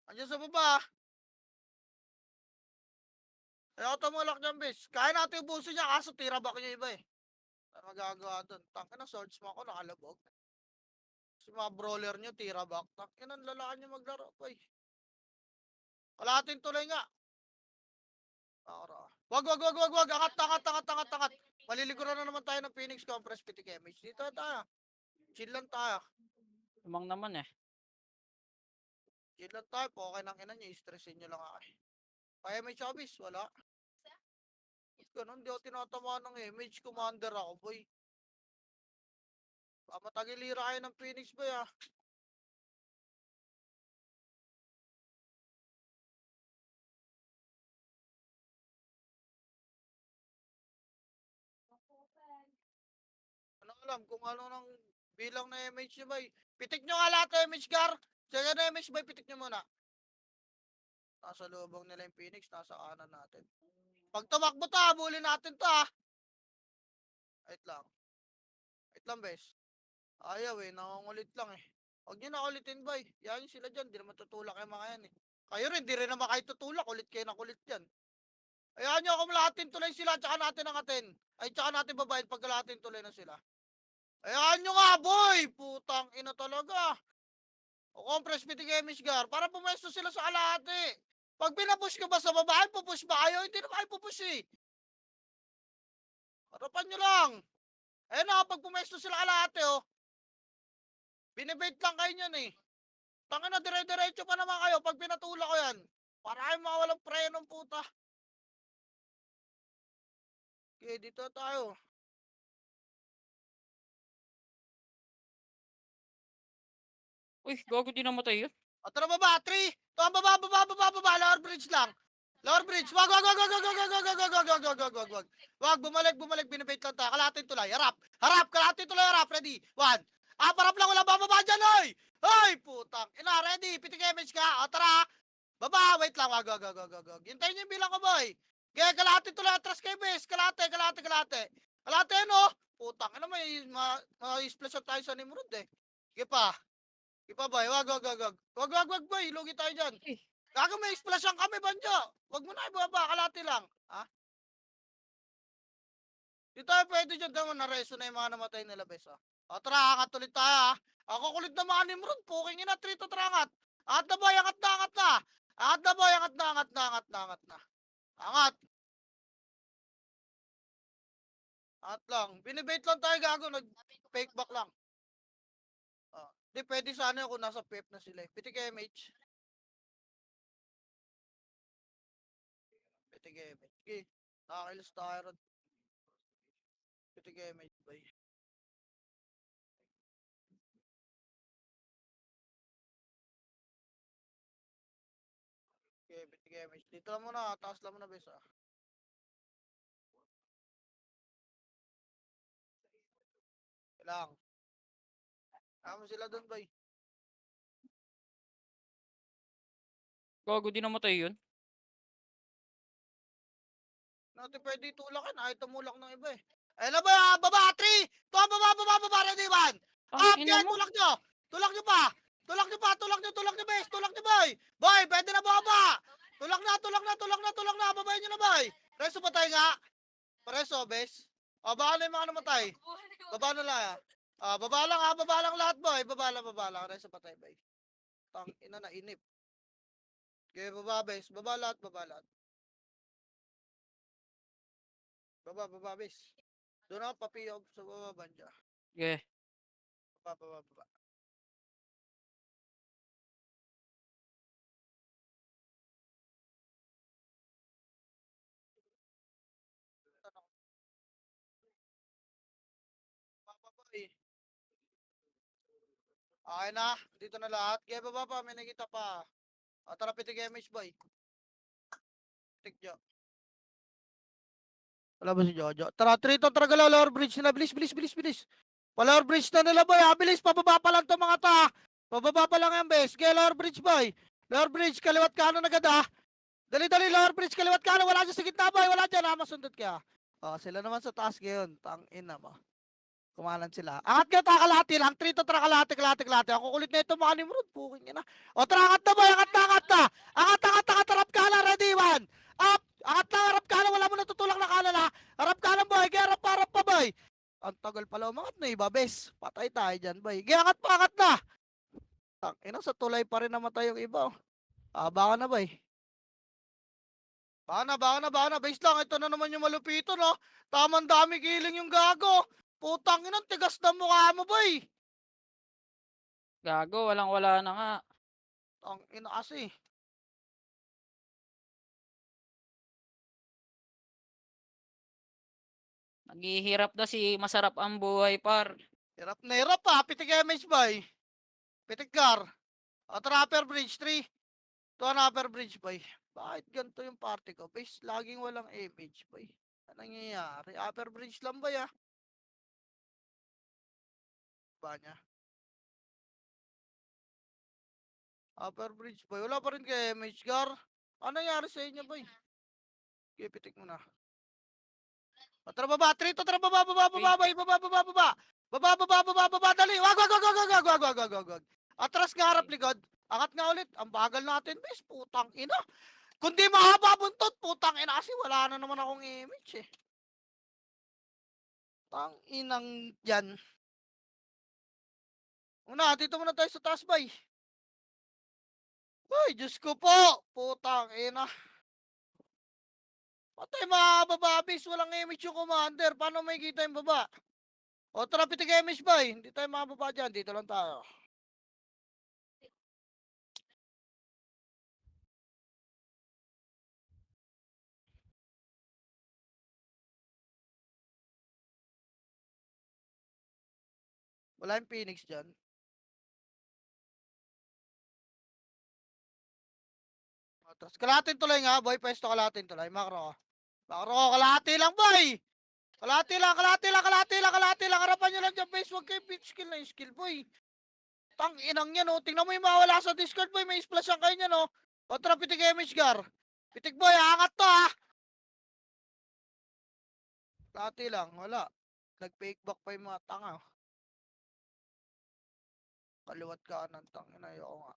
Andiyan sa baba. Ayaw tumulak dyan, bis. Kaya natin ubusin niya. Kaso tira back niya iba eh. Ano magagawa doon? Tangka na swords mo ako. Nakalabog. Si mga brawler nyo, tira back. Tangka na lalaan nyo maglaro, boy. Kalahatin tuloy nga. Wag. Angat. Maliliguran na naman tayo ng Phoenix Compress Pitik MH. Dito tayo. Chill lang tayo. Tumang naman eh. Chill lang tayo. Okay nang ina nyo. Stressin nyo lang ako eh. Pa MH Abis, wala. Ganun, di ako tinatama ng image. Commander ako, boy. Matagilira kayo ng Phoenix, boy, ah. Ano alam kung ano nang bilang na MH nyo, boy. Pitik nyo nga lahat ng MH car. Sige na MH, boy. Pitik nyo muna. Nasa lubong nila yung Phoenix. Nasa kanan natin. Pag tumakbo to, habulin natin to, ah. Wait lang, bes. Ayaw eh, nangungulit lang eh. Huwag nyo na ulitin, boy. Yan yung sila dyan, di naman tutulak yung mga yan eh. Kayo rin, di rin naman kayo tutulak, ulit kayo na kulit yan. Ayan nyo, kumulahatin tuloy sila, tsaka natin angatin. Ay, tsaka natin babayin pag kalahatin tuloy na sila. Ayan nyo nga, boy! Putang ina talaga. O compress Pitigemish Gar, para pumesto sila sa kalahati. Pag pinapush ka ba sa baba, ay pupush ba kayo? Hindi naman ay pupush eh. Harapan nyo lang. Eh na, pag pumesto sila kalahati oh. Binibait lang kayo niyan eh. Tangin na, dire-diretso pa naman kayo pag pinatula ko yan. Para kayo mga walang prenong puta. Okay, dito tayo. Uy, gago di namatay yun. O tara baba, 3. Ito baba, lower bridge lang. Lower bridge, wag. Wag, bumalik, binibait lang tayo. Kalahating tulay, harap, kalahating tulay, harap, ready. 1. Harap lang, wala bababa dyan, oy! Oy, putang, ina, ready, pitik-image ka. O tara, baba, wait lang, wag. Hintayin niyo yung bilang ko, boy. Kaya kalahating tulay, atras kayo, bes. Kalahati. Kalahati, ano? Putang, ina, ma-splash tayo sa Nimrod, eh. Sige pa. Ipa boy, wag boy, lugi tayo dyan. Eh. Gago may explosion kami, Banjo. Wag mo na ibaba, kalati lang. Ha? Di tayo pwede dyan, tama na reso na yung mga namatay nila, bes. O tara, angat ulit tayo, ha? Ako kulit na mga Nimrod, puking ina, 3 to trangat. Angat na boy, angat na. Angat na boy, angat na. Angat. Angat lang. Binibait lang tayo, gago, nag-fake back lang. Di pwede sana kung nasa PEP na sila eh. Pitik MH. Pitik MH. Okay. Nakakilos tayo ron. Pitik MH bay. Okay, pitik MH. Dito lang muna. Taas lang muna bes ah. Kailang. Kama sila dun bay. Gago di namatay yun. Natin pwede itulakan. Ayaw tumulak ng iba eh. Ayun na ba? Baba! 3! Ito baba! Ready, 1! Ang Up! ina Yan! mo. Tulak nyo! Tulak nyo pa! Tulak nyo, bes! Tulak nyo, boy! Boy! Pwede na baba! Tulak na! Babayin nyo na, boy! Reso pa tayo nga! Pareso, bes! O, baka na yung mga namatay. Baba na lang, baba lang lahat, boy! Baba lang. Reso pa tayo, boy. Tang, ina na, inip. Okay, baba, bes! Baba lahat. Baba, bes! Doon ako papiyog sa baba, banda. Yeah. Baba. Boy. Okay na, dito na lahat. Kaya baba pa, may nakita pa. Tara, pitik MH, boy. Pitik Jo. Wala ba si Jojo? Tara, Triton, tara galaw, lower bridge na. Bilis. Pa-lower bridge na nila, boy. Bilis, pababa pa lang to mga ta. Pababa pa lang yan, bes. Kaya lower bridge, boy. Lower bridge, kaliwat kanan agad, ah. Dali, lower bridge, kaliwat kanan. Wala dyan sa gitna, boy. Wala dyan, masundot ka. Sila naman sa taas ngayon. Tangina mo. Kumalan sila. Angat ka, kalahati lang. 3 to tara, kalahati. Ako kulit na ito, mga Nimrod. Puking ina. O, tara, angat na, boy. Angat na. Harap ka na, ready, 1. Up. Angat na, harap ka na. Wala mo natutulak na kanan, ha. Harap ka na, boy. Kaya harap pa, boy. Ang tagal pala umangat na, iba, bes. Patay tayo dyan, boy. Kaya angat na. Ina, sa tulay pa rin namatay yung iba, oh. Baka na, boy. Baka na. Base lang. Ito na naman yung malupito, no. Tamang dami giling yung gago. Putang ina, tigas na mukha mo, boy. Gago, walang-wala na nga. Ang ina kasi. Naghihirap na si Masarap ang buhay, par. Hirap na hirap pa. Pitik MH, boy. Pitik car. Tara, upper bridge, 3. Ito ang upper bridge, boy. Bakit ganito yung party ko? Base, laging walang MH, boy. Ano nangyayari? Upper bridge lang, boy, ah. Ba niya? Upper bridge, boy. Wala pa rin kay MH, gar. Ano nangyari sa inyo, boy? Okay, pitik mo na. Tara, baba. 3 to, tara, baba, boy. Baba, dali. Wag. Atras nga, harap likod. Angat nga ulit. Ang bagal natin, bes. Putang ina. Kundi mahaba buntot, putang ina. Kasi wala na naman akong image, eh. Tang inang yan. Dito muna tayo sa taas, bay. Ay, Diyos ko po! Putang ina. Patay mga bababis, walang image yung commander. Paano may kita yung baba? O tara, pitik image ba eh? Hindi tayo makababa dyan, dito lang tayo. Wala yung Phoenix dyan. Tapos kalahating tuloy nga, boy. Pwesto kalahating tuloy. Makro. Makro, kalahati lang, boy! Kalahati lang, kalahati lang, kalahati lang, kalahati lang. Harapan nyo lang dyan, base. Huwag kayo pitch skill na yung skill, boy. Tang inang yan, oh. Tingnan mo yung mawala sa Discord, boy. May splash ang kayo niyan, oh. O, tara, pitik image, gar. Pitik, boy. Angat to, ha. Kalahati lang, wala. Nag-fake back pa yung mga tanga. Kaliwat kanan, tangina. Ayoko nga.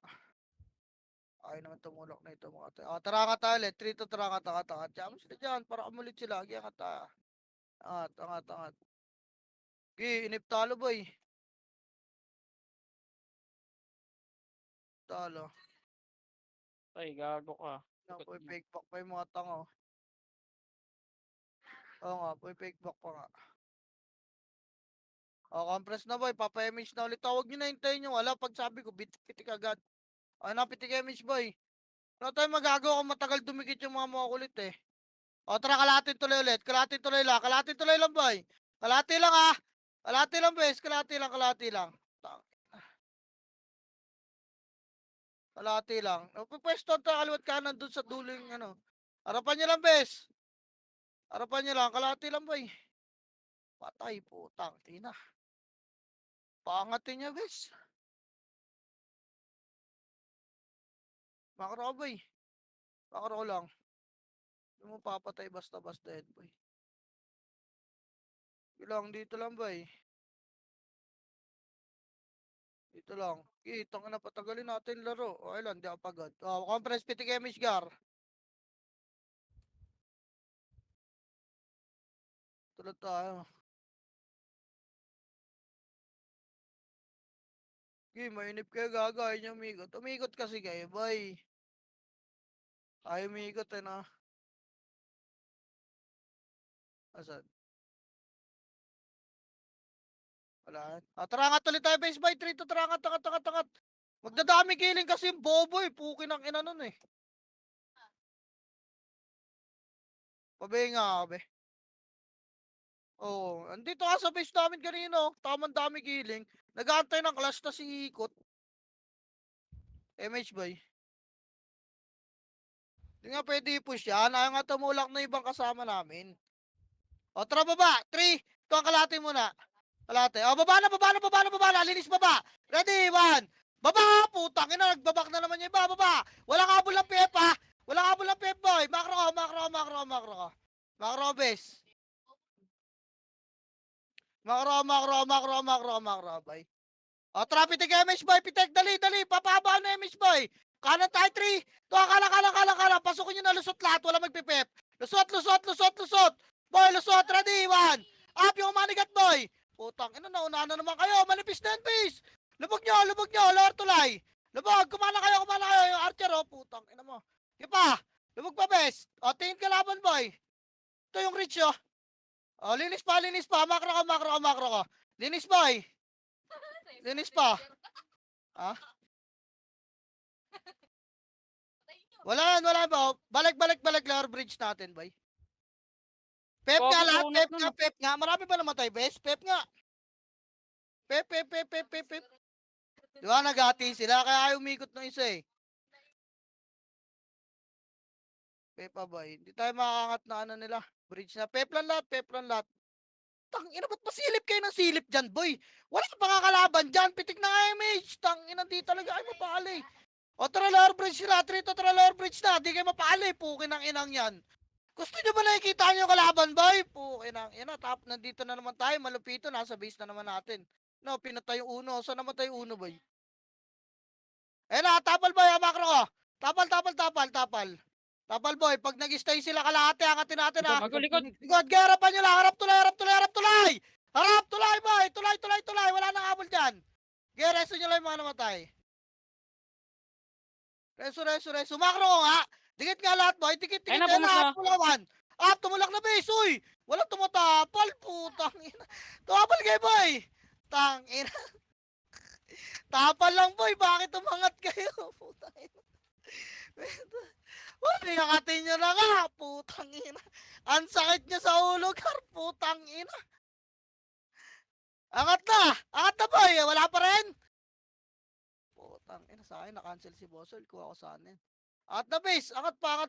Ayaw naman tumulok na ito mga tayo. O, tara nga tayo ulit. 3 to tara nga, tanga, tanga. Diyan sila dyan, para kumulit sila. Kaya nga tayo. Angat, angat, angat. Okay, inip talo, boy. Talo. Ay, gago ka. Naku, fake back pa yung mga tanga, oh. Oo nga, fake back pa nga. O, compress na, boy. Papa-image na ulit. Tawag nyo na hintayin nyo. Wala, pag sabi ko, pitik agad. O, napitik image, boy. Ano tayo magagawa kung matagal dumikit yung mga kulit, eh. O, tara, kalahatin tuloy ulit. Kalahatin tuloy lang. Kalahatin tuloy lang, boy. Kalahati lang, ah. Kalahati lang, boys. Kalahati lang, kalahati lang. Kalahati lang. Pwesto ang kaliwat kanan dun sa dulo yung ano. Harapan nyo lang, bes. Harapan nyo lang. Kalahati lang, boy. Patay, putang. Tina. Pangatin niya, bes. Makro ka, boy. Makro lang. Hindi mo papatay basta-basta yan, boy. Dito lang, boy. Dito lang. Kitang na patagalin natin laro. Okay lang, di ako pagod. Oh, compress pitik image, gar. Tulad tayo. Okay, mainip kayo gaga. Ayaw niyo umikot. Umikot kasi kayo, boy. Ayaw umikot, eh, na. Asan? Wala. Ah, tarangat ulit tayo, base by 3 to tarangat, takat. Magdadami killing kasi yung bobo, eh. Pukin ang ina nun, eh. Pabe nga, be. Oo, andito ka sa base namin kanino. Tamang dami killing. Nag-aantay ng clash na si Ikot. MH boy. Hindi nga pwede i-push yan. Ayaw nga tumulak na ibang kasama namin. O, tara baba. 3. Ito ang kalate muna. Kalate. O, baba na. Linis baba. Ready, 1. Baba! Putang ina, nagbabak na naman yung iba. Baba! Walang habol ng PF, ha? Walang habol ng PF, boy. Makro. Makro, base. Makro, boy. O, tara, pitik MH, boy. Pitik, dali. Papahaba na MH, boy. Kanan tayo, 3. Ito, kala. Pasukin nyo na lusot lahat. Wala magpipep. Lusot. Boy, lusot. Ready, 1. Up yung manigat, boy. Putang ina, nauna na naman kayo. Manipis na yan, base. Lubog nyo. Lower tulay. Lubog, kumana kayo. Yung archer, oh. Putang ina mo. Kipa. Lubog pa, bes. O, tingin ka laban, boy. Ito yung reach, oh. O, linis pa. Makro ko. Linis, boy. Linis pa. Ha? Wala ba? Balik lower bridge natin, boy. Pep nga lahat, pep nga. Marami ba namatay, bes? Pep nga. Pep. Di ba, nagati sila, kaya ayaw umikot ng isa, eh. Pep pa, boy. Hindi tayo makakangat na ano nila. Bridge na. Pep lang lahat. Tangina, ba't pasilip kayo ng silip dyan, boy? Wala pa nga kalaban dyan. Pitik na image. Tangina, di talaga ay mapali. O, tara lower bridge sila. 3 to tara lower bridge na. Di kayo mapali. Pukin ang inang yan. Gusto nyo ba nakikita nyo kalaban, boy? Pukin ang ina. Tap, nandito na naman tayo. Malupito. Nasa base na naman natin. No, pinatay yung uno. Saan naman tayo uno, boy? Eh na, tapal, boy. Makro ko. Tapal, boy. Pag nag-stay sila kalahati, angatin natin, ha. Likod. Likod, harapan nyo lang. Harap tulay. Harap tulay, boy. Tulay. Wala nang habol dyan. Resto nyo lang yung mga namatay. Reso. Makro ko nga. Dikit nga lahat, boy. Dikit. Ayun na, Ayun pumas na. tulawan. Tumulak na base. Uy! Walang tumatapal. Putang ina. Tumapal kayo, boy. Tang ina. Tapal lang, boy. Bakit umangat kayo? Putang ina. Uy, nakatin nyo na nga. Putang ina. Ang sakit nyo sa ulo, Gar. Putang ina. Angat na, boy. Wala pa rin. Putang ina, sa akin na-cancel si Bosol. Kuha ko saan yan. Angat na, base. Angat pa.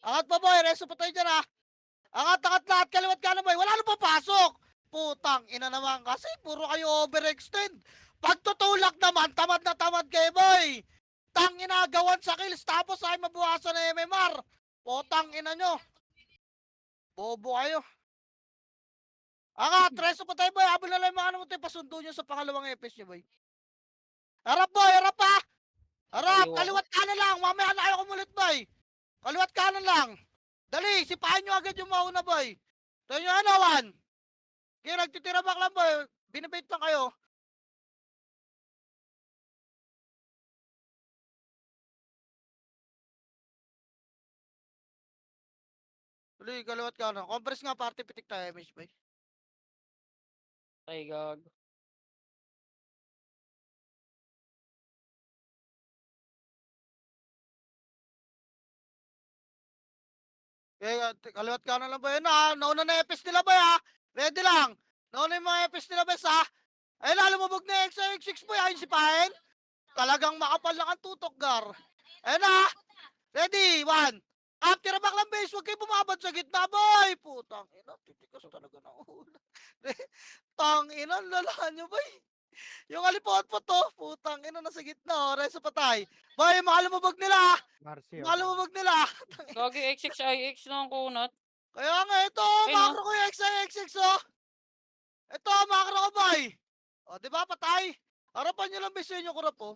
Angat pa, boy. Reso pa tayo dyan, ha. Angat lahat. Kaliwat ka na, boy. Wala na papasok. Putang ina naman kasi. Puro kayo overextend. Pagtutulak naman, tamad na tamad kayo, boy. Tang ina, gawan sa kills. Tapos ay mabuhasan na MMR. Putang ina nyo. Bobo kayo. Angat, reso pa tayo, boy. Habol na lang yung mga ano mo tayo. Pasundo nyo sa pangalawang EPS nyo, boy. Harap, boy. Harap, pa. Harap, Kaliwa. kaliwat kanan lang. Mamaya na kayo kumulit, boy. Kaliwat kanan lang. Dali, sipahan nyo agad yung mauna, boy. Tayo nyo, anawan. Kaya nagtitira back lang, boy. Binibait lang kayo. Dali, kaliwat kanan. Compress nga, party pitik tayo, MH, boy. Ay, gag. Kaya, kaliwat kanan lang, boy. Ayun na, nauna na EPS nila, boy, ha. Ready lang. Nauna yung mga EPS nila, boys, ha. Ayun na, lumubog na yung X6, boy. Ayun, sipahin. Talagang makapal lang ang tutok, Gar. Ayun na. Ready, 1. Up, tira back lang, base. Huwag kayo bumabad sa gitna, boy. Putang ina, titikas talaga ng ulo. Tang ina, lalahan nyo, boy. Yung alipot po to, putang ina, nasa gitna, oh. Reso patay. Boy, yung mga lumubog nila. Marcio. Mga lumubog nila. Gagi X6IX na ang kunat. Kaya nga, ito, Ayun, makro ko yung XIXX, oh. Ito, makro ko, boy. O, di ba, patay? Harapan nyo lang, base yung kurap, oh.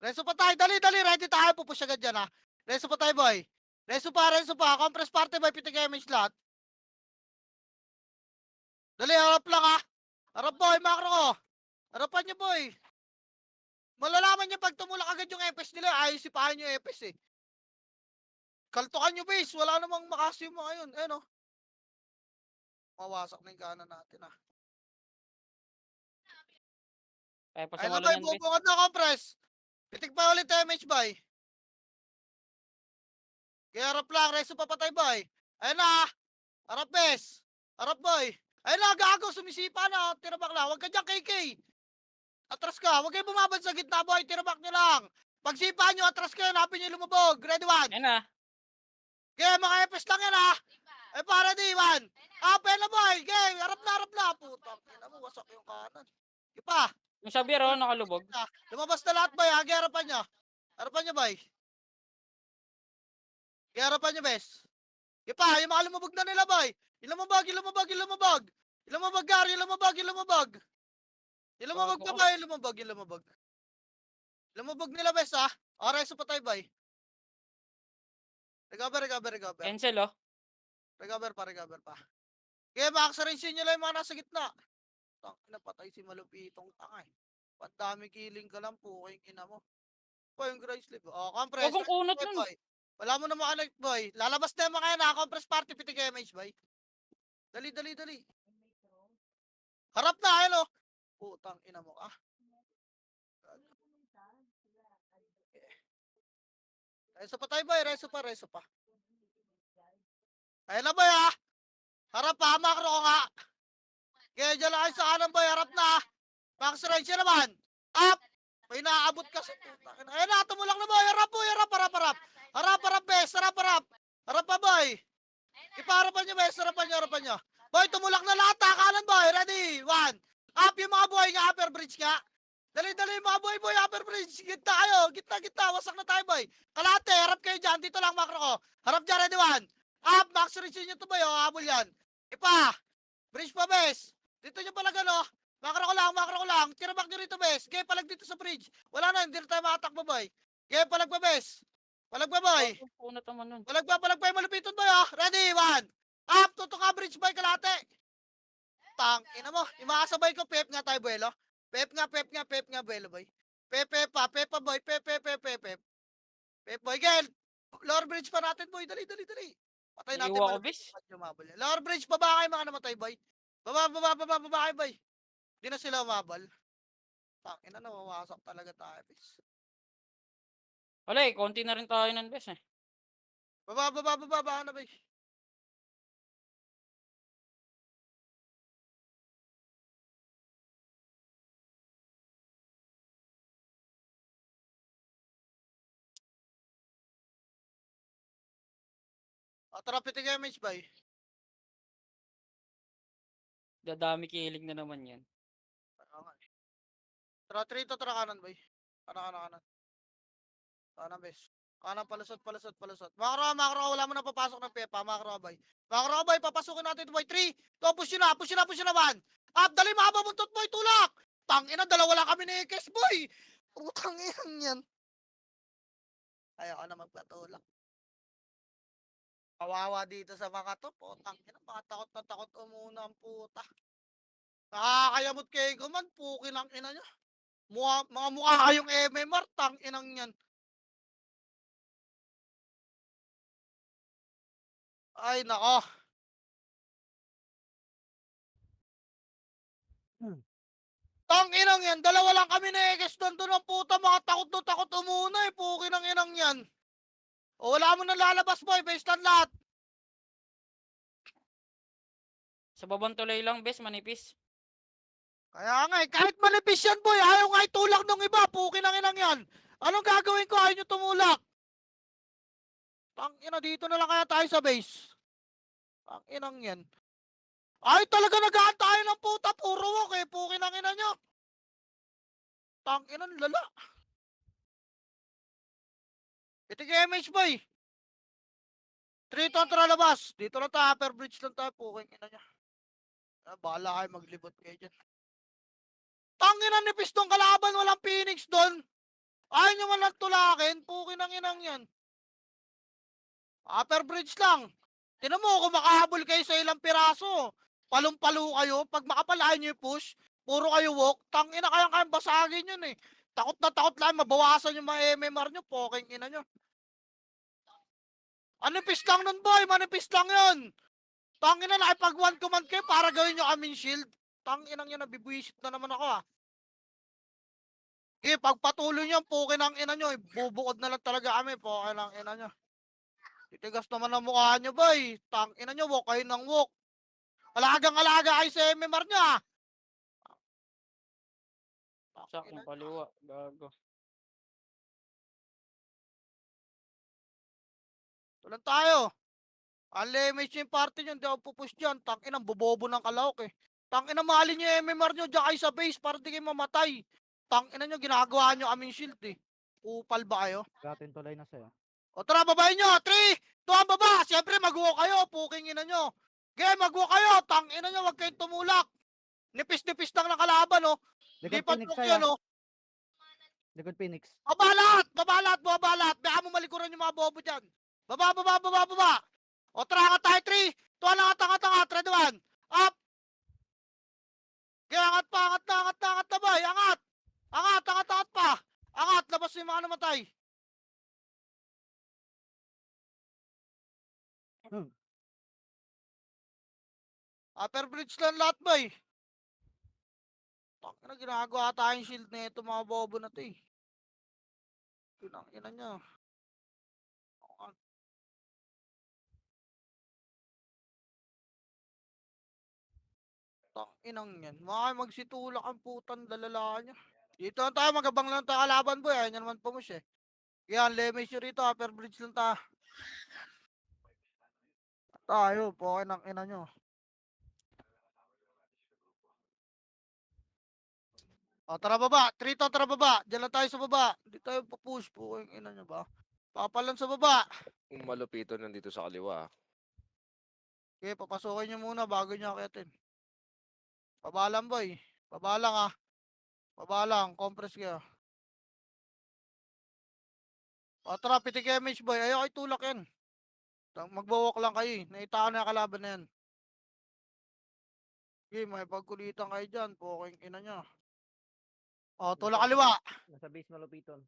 Reso pa tayo, dali, ready tayo, pupush agad dyan, ha. Reso pa tayo, boy. Reso pa, compress party, boy, pitik image lahat. Dali, harap lang, ha. Harap, boy, makro ko. Harapan nyo, boy. Malalaman nyo pag tumulak agad yung EPS nila, ayos sipahan nyo yung EPS, eh. Kaltukan nyo, base, wala namang makasi yung mga yun, eh, no. Mawasak na yung kanan natin, ha. Kaya pa Ayun na, sumalo boy, yan, be. bubungad na, compress. Pitik pa ulit MH, boy. Kaya harap lang, reso pa patay, boy. Ayun na, harap, bes. Harap, boy. Ayun na, gago, sumisipa na. Tirabak lang, huwag ka dyan, KK. Atras ka, huwag kayo bumabad sa gitna, boy. Tirabak nyo lang. Pagsipa nyo, atras kayo, hanapin nyo yung lumubog. Ready, 1. Ayun na. Okay, mga EPS lang yan, ha. Eh, para di, 1. Apen na, boy. Okay, harap na. Putang, ina mo, wasak yung kanan. Ipa. Yung Xavier, oh, nakalubog. Lumabas na lahat, boy. Hagi, harapan nyo. Harapan nyo, boy. Hagi, harapan nyo, bes. Ipa, yung mga lumabog na nila, boy. Ilumabag, Gar. Ilumabag ka, boy. Ilumabag. Lumabag nila, bes, ha. O, reso pa tayo, boy. Recover. Cancel, oh. Recover pa. Okay, makaksarinsin nyo lang yung mga nasa gitna. Tang, napatay si malupitong tanga, eh. Pandami killing ka lang po, kayong ina mo. Po, yung grind slip. O, compress. Huwag ang kunot Boy, nun. boy. Wala mo na makonect, boy. Lalabas na yung mga yan, ha. Compress party, pitik MH, boy. Dali. Harap na, ayun, oh. Putang ina mo, ah. Reso pa tayo, boy. Reso pa. Ayun na, boy, ha. Harap pa, makro ko nga. Kaya dyan lang kayo sa kanan, boy. Harap na. Max range siya naman. Up. May naaabot kasi. Ayun na, tumulak na, boy. Harap, boy. Harap, bes. Harap pa, boy. Ipaharapan nyo, bes. Harapan nyo. Boy, tumulak na lahat, ha. Kanan, boy. Ready? 1. Up yung mga boy nga. Upper bridge nga. Dali yung mga boy. Upper bridge. Gitna kayo. Gitna. Wasak na tayo, boy. Kalate, harap kayo dyan. Dito lang, makro ko. Harap dyan, ready? 1. Up, max range nyo to, boy. Habol yan. Ipa. Bridge pa, bes. Dito nyo pala gano. Makro ko lang. Tira back nyo rito, bes. Gaya palag dito sa bridge. Wala na, hindi na tayo makatakbo, boy. Gaya palag pa, bes. Palag pa, boy. Ang kunat naman nun. Palag pa yung malupiton, boy, oh. Ready? 1. Up, tutok ka, bridge, boy, kalate. Tang, ina mo. Yung mga sabay ko, pep nga tayo, buelo. Pep nga, Belo boy. Pep pa boy, Pep. Pep boy, girl. Lower bridge pa natin boy, dali. Patay natin Iiwa ko, malapit bis. yung umabol. Lower bridge, baba kayo mga namatay boy. Baba kayo boy. Di na sila umabol. Tangina na, mawasak talaga tayo, bis. Wala eh, konti na rin tayo nun, bes eh. Baba na boy. Tara, pitig image boy. Dadami kilig na naman yan. Oo nga eh. Tara, 3 to, tara kanan boy. Kanan. Kanan, bes. Kanan, palusot. Makro, wala mo na papasok ng Pepa. Makro, boy, papasukin natin ito, boy. 3, 2, push yun na, 1. Up, dali, makababuntot, boy, tulak! Tangina, dalawa lang kami ni Ekes, boy! Putang inang yan. Ayaw ka na magpatulak. Kawawa dito sa mga to, putang ina, mga takot umuna ang puta. Nakakayamot kay Guman, pukin ang ina nyo. Mga mukha kayong MMR, tang inang yan. Ay, nako. Tang inang yan, dalawa lang kami na Ekes doon ang puta, mga takot umuna eh, pukin ang inang yan. O wala mo nang lalabas boy, base lang lahat. Sa babang tulay lang, bes, manipis. Kaya nga eh, kahit manipis yan boy, ayaw nga itulak ng iba, pukin ang inang yan. Anong gagawin ko, ayaw nyo tumulak. Tang ina, dito na lang kaya tayo sa base. Tang inang yan. Ay talaga nagahan tayo ng puta, puro walk eh, pukin ang ina nyo. Tang inang lala. Itig MH boy. 3 to labas. Dito lang tayo, upper bridge lang tayo, puking ina nyo. Bahala kayo, maglibot kayo dyan. Tangin ang nipis tong kalaban, walang Phoenix doon. Ayaw nyo man lang tulakin, pukin ang inang yan. Upper bridge lang. Tinan mo, kung makahabol kayo sa ilang piraso, palong-palo kayo, pag makapalain nyo yung push, puro kayo walk, tangina kayang basagin yun eh. Takot na takot lang, mabawasan yung mga MMR nyo, puking ina nyo. Manipis lang nun boy, manipis lang yun. Tangina, nakipag one command kayo para gawin nyo kaming shield. Tanginang yan, nabibwisit na naman ako ah. Pagpatuloy nyo, pukin ang ina nyo, bubukod na lang talaga kami, pukin ang ina nyo. Titigas naman ang mukha nyo, boy. Ina nyo, walk kayo ng walk. Alagang-alaga kayo sa MMR nyo, ah. Sakong kaliwa, gago. Tulan tayo. Unlimited yung party nyo, hindi ako pupush dyan. Tanginang bobobo ng kalawak eh. Tanginang mahalin nyo yung MMR nyo, dyan kayo sa base para di kayo mamatay. Tanginang nyo, ginagawa nyo kaming shield eh. Upal ba kayo? Gatin tulay na sa'yo. O tara, babayin nyo. 3, 2, ang baba. Siyempre, mag-walk kayo. Puking ina nyo. Okay, mag-walk kayo. Tangina nyo, wag kayong tumulak. Nipis-nipis lang ng kalaban, oh. Likod Lipat Phoenix mo sa'yo. yan, oh. Likod Phoenix. Babalat. Baka mo malikuran yung mga bobo dyan. Baba. O tara, angat tayo, 3, 2, angat, 3, 2, 1. Up. Okay, angat na, boy. Angat pa. Angat, labas yung mga namatay. Upper bridge lang lahat, boy. Tangina, ginagawa tayong shield na ito, mga bobo na to eh. Ina nyo. Inang yan. Mga magsitulak ang putang dalala nyo. Dito lang tayo, magabang lang tayo kalaban, boy. Ayaw nyo naman pumus eh. Yan, lemay nyo rito, upper bridge lang tayo. Tayo, po ng ina nyo. O, tara baba. 3 to, tara baba. Diyan lang tayo sa baba. Hindi tayo papush po. Yung ina nyo ba? Papalan sa baba. Yung malupito nandito sa kaliwa. Okay, papasukin nyo muna bago nyo akitin. Pabalang boy. Pabalang ah. Pabalang. Compress kayo. O, tara, pitik image boy. Ayaw kayo tulak yan. Magbo-walk lang kayo eh. Naita ka na kalaban na yan. Okay, may pagkulitan kayo dyan. Poking ina nyo. O, tulak kaliwa. Nasa base malupiton.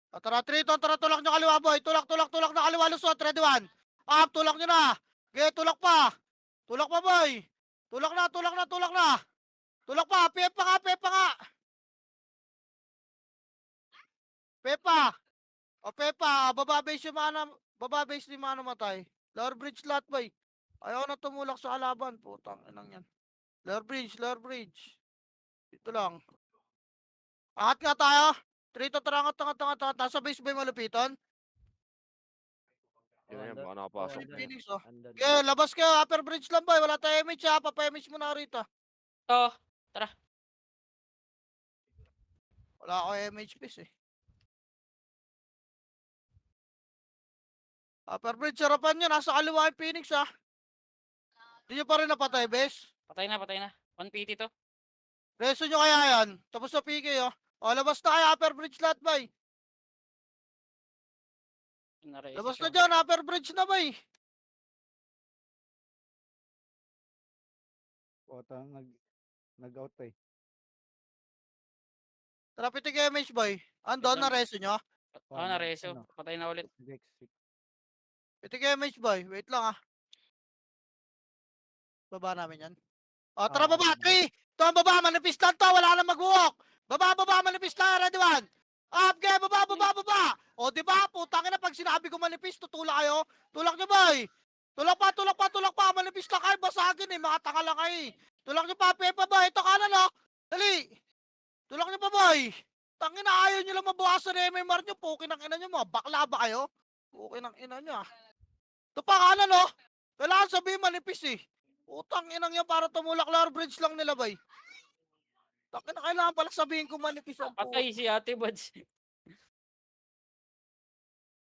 O, tara, Triton, tara, tulak nyo kaliwa, boy. Tulak na kaliwa, lusot, ready one. Up, tulak nyo na. Okay, tulak pa. Tulak pa, boy. Tulak na. Tulak pa, pepa nga. Pepa. O, Pepa, baba base yung baba base ni Mano matay. Lower bridge lahat, boy. Ayaw na tumulak sa kalaban. Putang inang yan. Lower bridge. Dito lang. Angat nga tayo. Trito, tara, angat. Nasa base ba yung malupiton? Yun yan, andun. baka nakapasok. andun. Phoenix, oh. Andun. Okay, labas kayo. Upper bridge lang, boy. Wala tayo image, ha. Papa-image mo na rito. To. Wala ako image piece, eh. Upper bridge, harapan nyo. Nasa kaliwa yung Phoenix, ha. Hindi nyo pa rin napatay, bes. Patay na. 1PT to. Reso nyo kaya yan. Tapos sa PK, oh. O, labas na kayo. Upper bridge lahat, boy. Labas na dyan. Upper bridge na, boy. Puta, nag-out eh. Tara, pitik image, boy. Andon na reso nyo. Nareso. Ano? Patay na ulit. Pitik image, boy. Wait lang, ah. Baba namin yan. O, tara, Ah, baba. ano? 3. Ito ang baba. Manipis lang to. Wala nang mag-walk. Baba. Manipis lang. Ready one. Up, okay. Baba. O, di ba? Putang ina, pag sinabi ko manipis, tutulak kayo. Tulak nyo, boy. Tulak pa. Manipis lang kayo. Basagin, eh. Mga taka lang kayo, eh. Tulak nyo pa, Pepa, boy. Ito kanan, oh. Dali. Tulak nyo pa, boy. Tangina, ayaw nyo lang mabawasan ng MMR nyo. Pukin ang ina nyo, mga bakla ba kayo? Pukin ang ina nyo, ah. Ito pa kanan, oh. Kailangan sabihin manipis, eh. Utang inang yan para tumulak lower bridge lang nila, boy. Takin na kailangan pala sabihin kung manipis ang po. Patay si Ate Buds.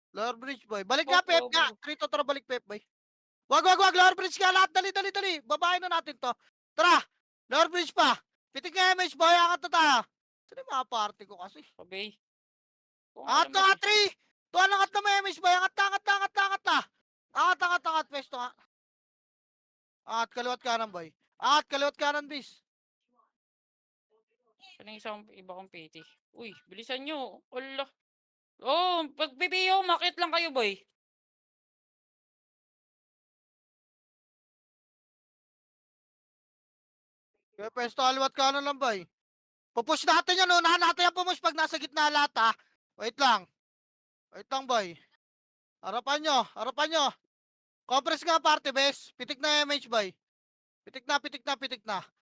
Lower bridge, boy. Balik nga, Pep Oo, nga. Trito, tara, balik, Pep, boy. Wag. Lower bridge nga lahat. Dali. Babahin na natin to. Tara. Lower bridge pa. Pitik nga image, boy. Angat na tayo. Sino yung mga party ko kasi? Pabay. Angat na, 3. Tuwan, angat na may image, boy. Angat na. Angat. Pesto nga. Angat, kaliwat kanan, boy. Angat, kaliwat kanan, bis. Ano yung isang iba kong PT? Uy, bilisan nyo. Wala. Oh, pag PPO, makit lang kayo, boy. Kaya pesto, kaliwat kanan lang, boy. Pupush natin yan, unahan natin yan pumush pag nasa gitna lahat, ha. Wait lang, boy. Harapan nyo. Compress nga party, bes. Pitik na MH, boy. Pitik na.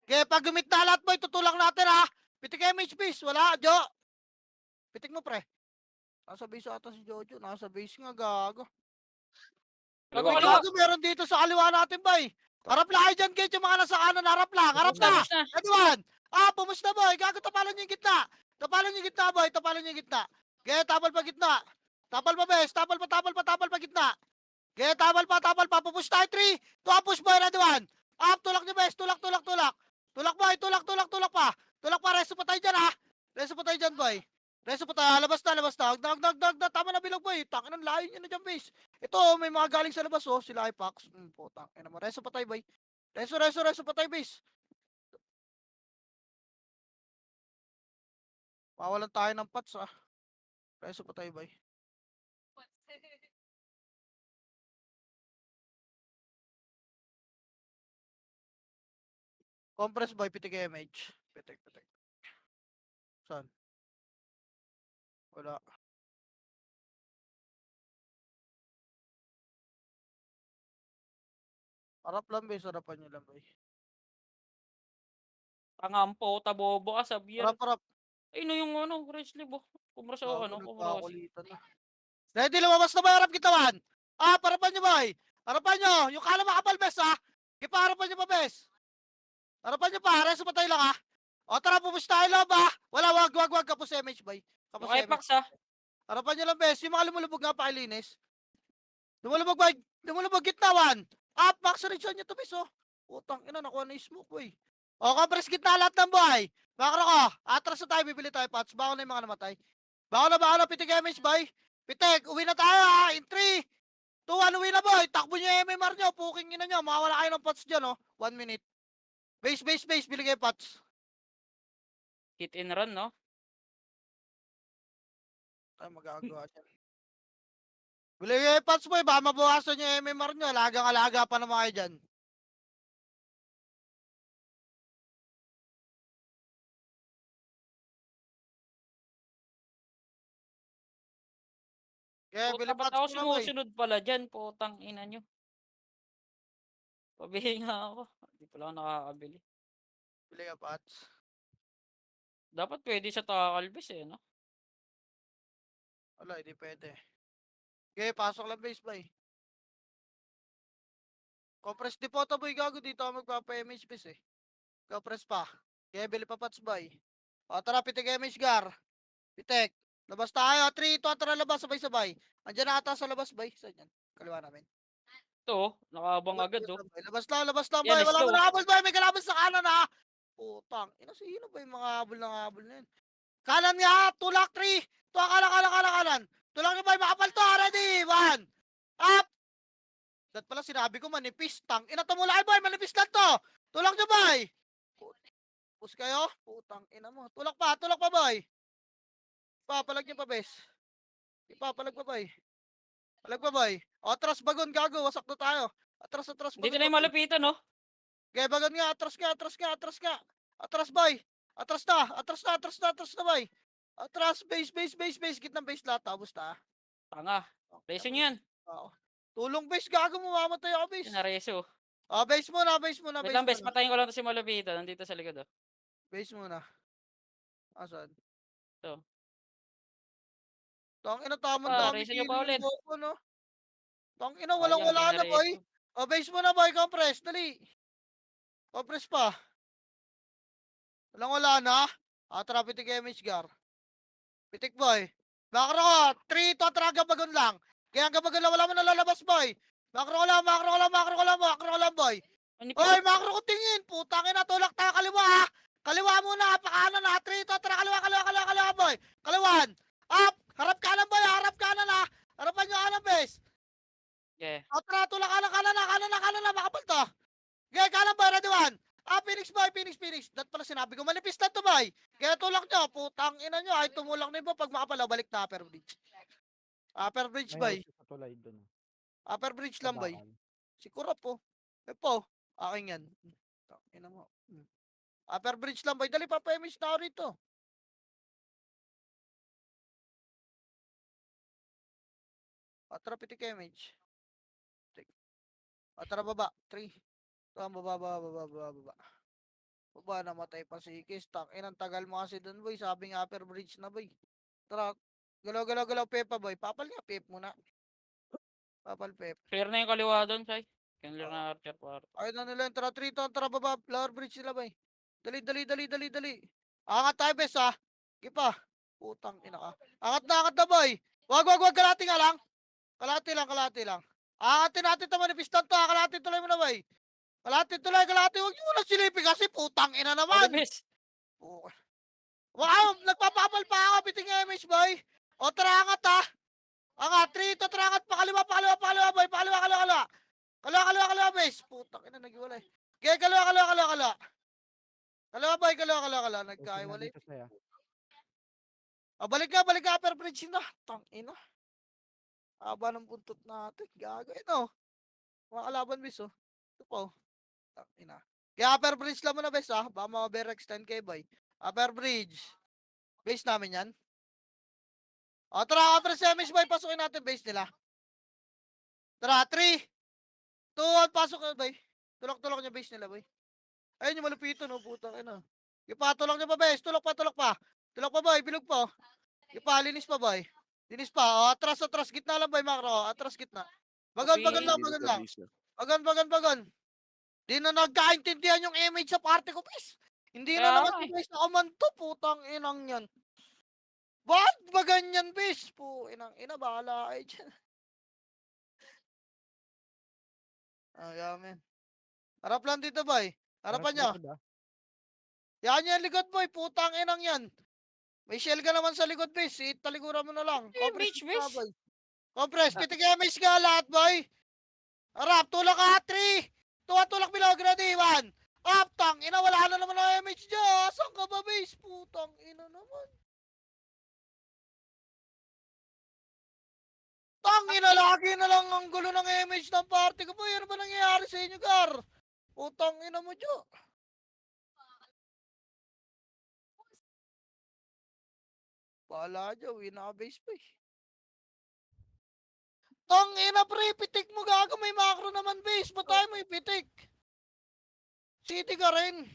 Okay, pag gumit na lahat, boy, tutulak natin, ha. Pitik MH, bis. Wala, Jo. Pitik mo, pre. Nasa base ata si Jojo. Nasa base nga, gago. Kaliwa. Gago, meron dito sa kaliwa natin, boy. Harap lang kayo dyan, Gage, yung mga nasa kanan. Harap na. Push na. Edwan! Pumus na, boy. Gago, tapalan nyo yung gitna. Boy. Okay, tapal pa gitna. Tapal pa, bes. Tapal pa gitna. Okay, tapal pa. Pupush tayo, 3. 2, push, boy. Edwan. Up, tulak nyo, bes. Tulak. Tulak, boy. Tulak pa. Reso pa tayo dyan, ha. Boy. Reso pa tayo. Labas na. Huwag na. Tama na bilog, boy. Takin ng layo nyo na dyan, bes. Ito, may mga galing sa labas, oh. Sila Ipax. Putang. Reso pa tayo, boy. Reso pa tayo, bes. Mawalan tayo ng pats, ah. Reso pa tayo, boy. Compress, boy. Pitik MH. Pitik. Saan? Wala. Harap lang, boy. Harapan nyo lang, boy. Tangampo, tabobo ka, sabihan. Harap. Ay, no yung ano, red sleeve, oh. Kumrasa o ano, kumrasa. Nagkakulitan na. Ready, lumabas na ba harap kitawan? Harapan nyo, boy. Harapan nyo. Yung kala makapal, bes, ha. Harapan nyo pa, bes. Harapan nyo pa. Reso pa tayo lang, ha. O, tara, pupush tayo lang, ba? Wala, wag. Kapos MH, boy. Kapos Yung MH. Ipax, ha. Harapan nyo lang, bes. Yung mga lumulubog nga, pakilinis. Lumulubog, boy. Gitna, 1. Max reach nyo to, bes, oh. Putang ina, nakuha na yung smoke, boy. O, compress gitna lahat ng boy. Makro ko. Atras na tayo, bibili tayo, Pats. Bako na yung mga namatay. Bako na. Pitik MH, boy. Pitik, uwi na tayo, ha. In 3, 2, 1, uwi na, boy. Takbo nyo yung MMR nyo. Puking ina nyo. Makawala kayo ng Pats dyan, oh. 1 minute. Base. Bili kayo, Pats. Hit and run, no? Ay, magagawa dyan. Bili Pats boy, baka mabawasan yung MMR nyo. Alagang-alaga pa naman kayo dyan. Kaya Puta, bili ba't Pats ako mo na boy. sumusunod pala dyan? Putang ina nyo. Pabili nga ako. Hindi pala ako nakakabili. Bili ka Pats. Dapat pwede sa Takalbis eh, no? Wala, hindi pwede. Okay, pasok lang base boy. Compress depota boy, gago dito ako magpapa-MH base eh. Compress pa. Kaya bili pa Pats boy. O tara, pitik MH gar. Pitik. Labas tayo. 3, 2, tara labas, sabay-sabay. Andiyan na ata sa labas boy. Saan yan? Kaliwa namin. Ito, oh, nakabang Labas agad, yan, oh. boy. Labas lang Yan, boy. let's Wala go. mo na habol boy. May kalaban sa kanan ha. Putang. Sino ba yung mga habol na yun? Kanan nga. Tulak 3. Kanan. Tulak niyo boy. Makapal to. Ready. 1. Up. Dat pala sinabi ko manipis. Tang. Tumulak boy. Manipis lang to. Tulak niyo boy. Push kayo. Putang ina mo. Tulak pa boy. Papalag niyo pa bes. Ipapalag pa boy. Palag pa boy. O, atras bagon gago. Wasak na tayo. Atras Dito bagon. na yung malapitan, no? Okay, bagon nga. Atras nga. Atras boy. Atras na boy. Atras, base. Gitnang base lahat. Tapos ta. Tanga. Reso nyo yan. Oo. Tulong base gago. Mamamatay ako base. Yan na reso. Base muna. Wait lang, bes. Patayin ko lang to si malapitan. Nandito sa likod, oh. Base muna. Asan? Ito. Tangina tamang Ah, dami reso nyo pa ulit. no? Tangina walang Sayang, wala di na boy. reso. Base muna boy. Compress. Dali. Compress pa. Walang wala na. Tara, pitik MH gar. Pitik boy. Makro ko. 3 to traga bagon lang. Kaya ang gabagon lang wala mo nalalabas boy. Makro ko lang boy. Manipis. Oy, makro ko tingin. Putang ina, tulak tayo kaliwa ha. Kaliwa muna, pakanan ha. 3 to tara kaliwa boy. Kaliwan. Up. Harap kanan boy, harap kanan ha. Harapan nyo kanan base. Yeah. Tara, tulak kanan na, makapal to. Okay, kanan boy, ready 1. Phoenix boy, Phoenix. Dat pala sinabi ko, manipis lang to boy. Kaya tulak nyo, putang ina nyo, ay tumulak na iba pag makapalaw, balik na upper bridge. Upper bridge boy. Sa tulay dun. Upper bridge lang boy. Siguro po. Po, akin yan. Ina mo. Upper bridge lang boy, dali pa-image na ako rito. Tara, pitik image. Tara, baba. 3. Baba. Baba, namatay pa si Ikis. Inang tagal mo kasi dun, boy. Sabing upper bridge na, boy. Tara, galaw, Pepa, boy. Papal nga, Pep muna. Papal, Pep. Clear na yung kaliwa doon, Sai. Clear na Archer Park. Ayun na nila yung tara, 3 to, tara, baba. Lower bridge sila, boy. Dali. Angat tayo, bes, ha. Gipa. Putang ina ka. Angat na, boy. Wag. Kalati nga lang. Kalati lang. Angatin natin ito, manifestan to, ha. Kalati tuloy mo na, boy. Kalati. Huwag nyo muna silipin kasi putang ina naman. Manipis. Wow, nagpapapal pa ako, piting image, boy. O, tara, angat, ha. Angat, 3 to, tara, angat, pakaliwa, boy. Kaliwa, bes. Putang ina, nagiwalay. Okay, kaliwa. Kaliwa, boy, nagkaiwalay. Balik ka, upper bridge na. Tang ina. Haba ng buntot natin. Gagawin, no? Mga kalaban, bes, oh. Ito po. Tang ina. Kaya upper bridge lang muna, bes, ha. Baka ma-overextend kayo, boy. Upper bridge. Base namin yan. Tara, upper semis, boy. Pasukin natin base nila. Tara, 3, 2, 1, pasok ka, boy. Tulak niya base nila, boy. Ayun yung malupito, no? Putang ina. Tulak niya pa, base. Tulak pa. Tulak pa, boy. Bilog pa. Linis pa, boy. Linis pa. Atras. Gitna lang, boy, macro. Atras, gitna. Bagan lang. Bagan. Di na nagkaintindihan yung image sa party ko, please. Hindi Kaya na naman nga, si guys nakamanto, putang inang yan. Bakit ba ganyan, bis? Inang ina, bahala kayo dyan. Yaman. Harap lang dito, boy. Harapan nyo. Yan yung likod, boy. Putang inang yan. May shell ka naman sa likod, bis. Talikuran mo na lang. bridge, Ka, bis. boy. Compress. Pitik image ka lahat, boy. Harap. Tulak ka. 3, 2, tulak bilog. Ready. 1. Up. Tang ina, wala na naman ang MH dyan. Saan ka ba, base? Putang ina naman. Tang ina, lagi na lang ang gulo ng MH ng party ko po. Ano ba nangyayari sa inyo, Gar? Putang ina mo, Jo. Bahala dyan, winabase pa eh. Tang ina, pre, pitik mo gago. May macro naman base. Ba't tayo mo ipitik? City ka rin.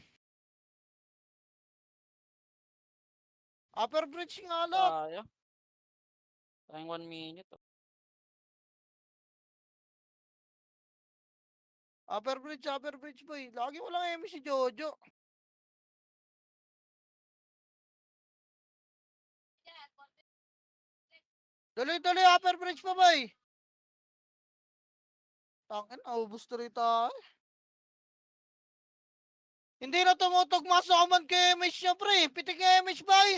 Upper bridge nga lot. Tayo. Tayong 1 minute. Oh. Upper bridge boy. Lagi walang M si Jojo. Tuloy-tuloy upper bridge pa boy. Tangin, naubos tuloy tayo. Hindi na tumutugma sa command kay MH niya pre. Pitik kay MH boy.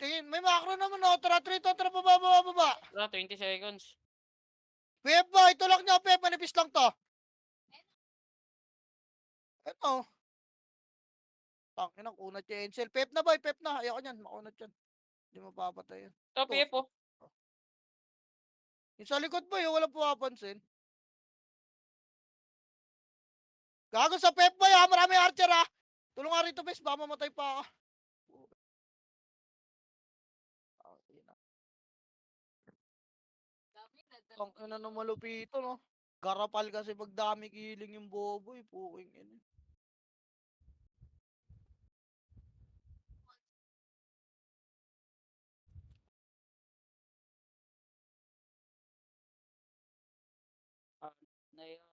Tingin, may macro naman o. Tara, 3 to, tara, baba. Tara, 20 seconds. Pep boy, tulak niya, Pep. Manipis lang to. Ano? Tangin, ang kunat yung Encel. Pep na boy, Pep na. Ayoko niyan, makunat yan. Hindi mapapatay yan. Ito, PF oh. Yung sa likod boy, walang pumapansin. Gago sa Pep boy ha, marami archer ha. Tulong nga rito, bes, baka mamatay pa ako. Ang ina ng malupito, no? Garapal kasi pag dami kiling yung bobo, puking ina. Na yun.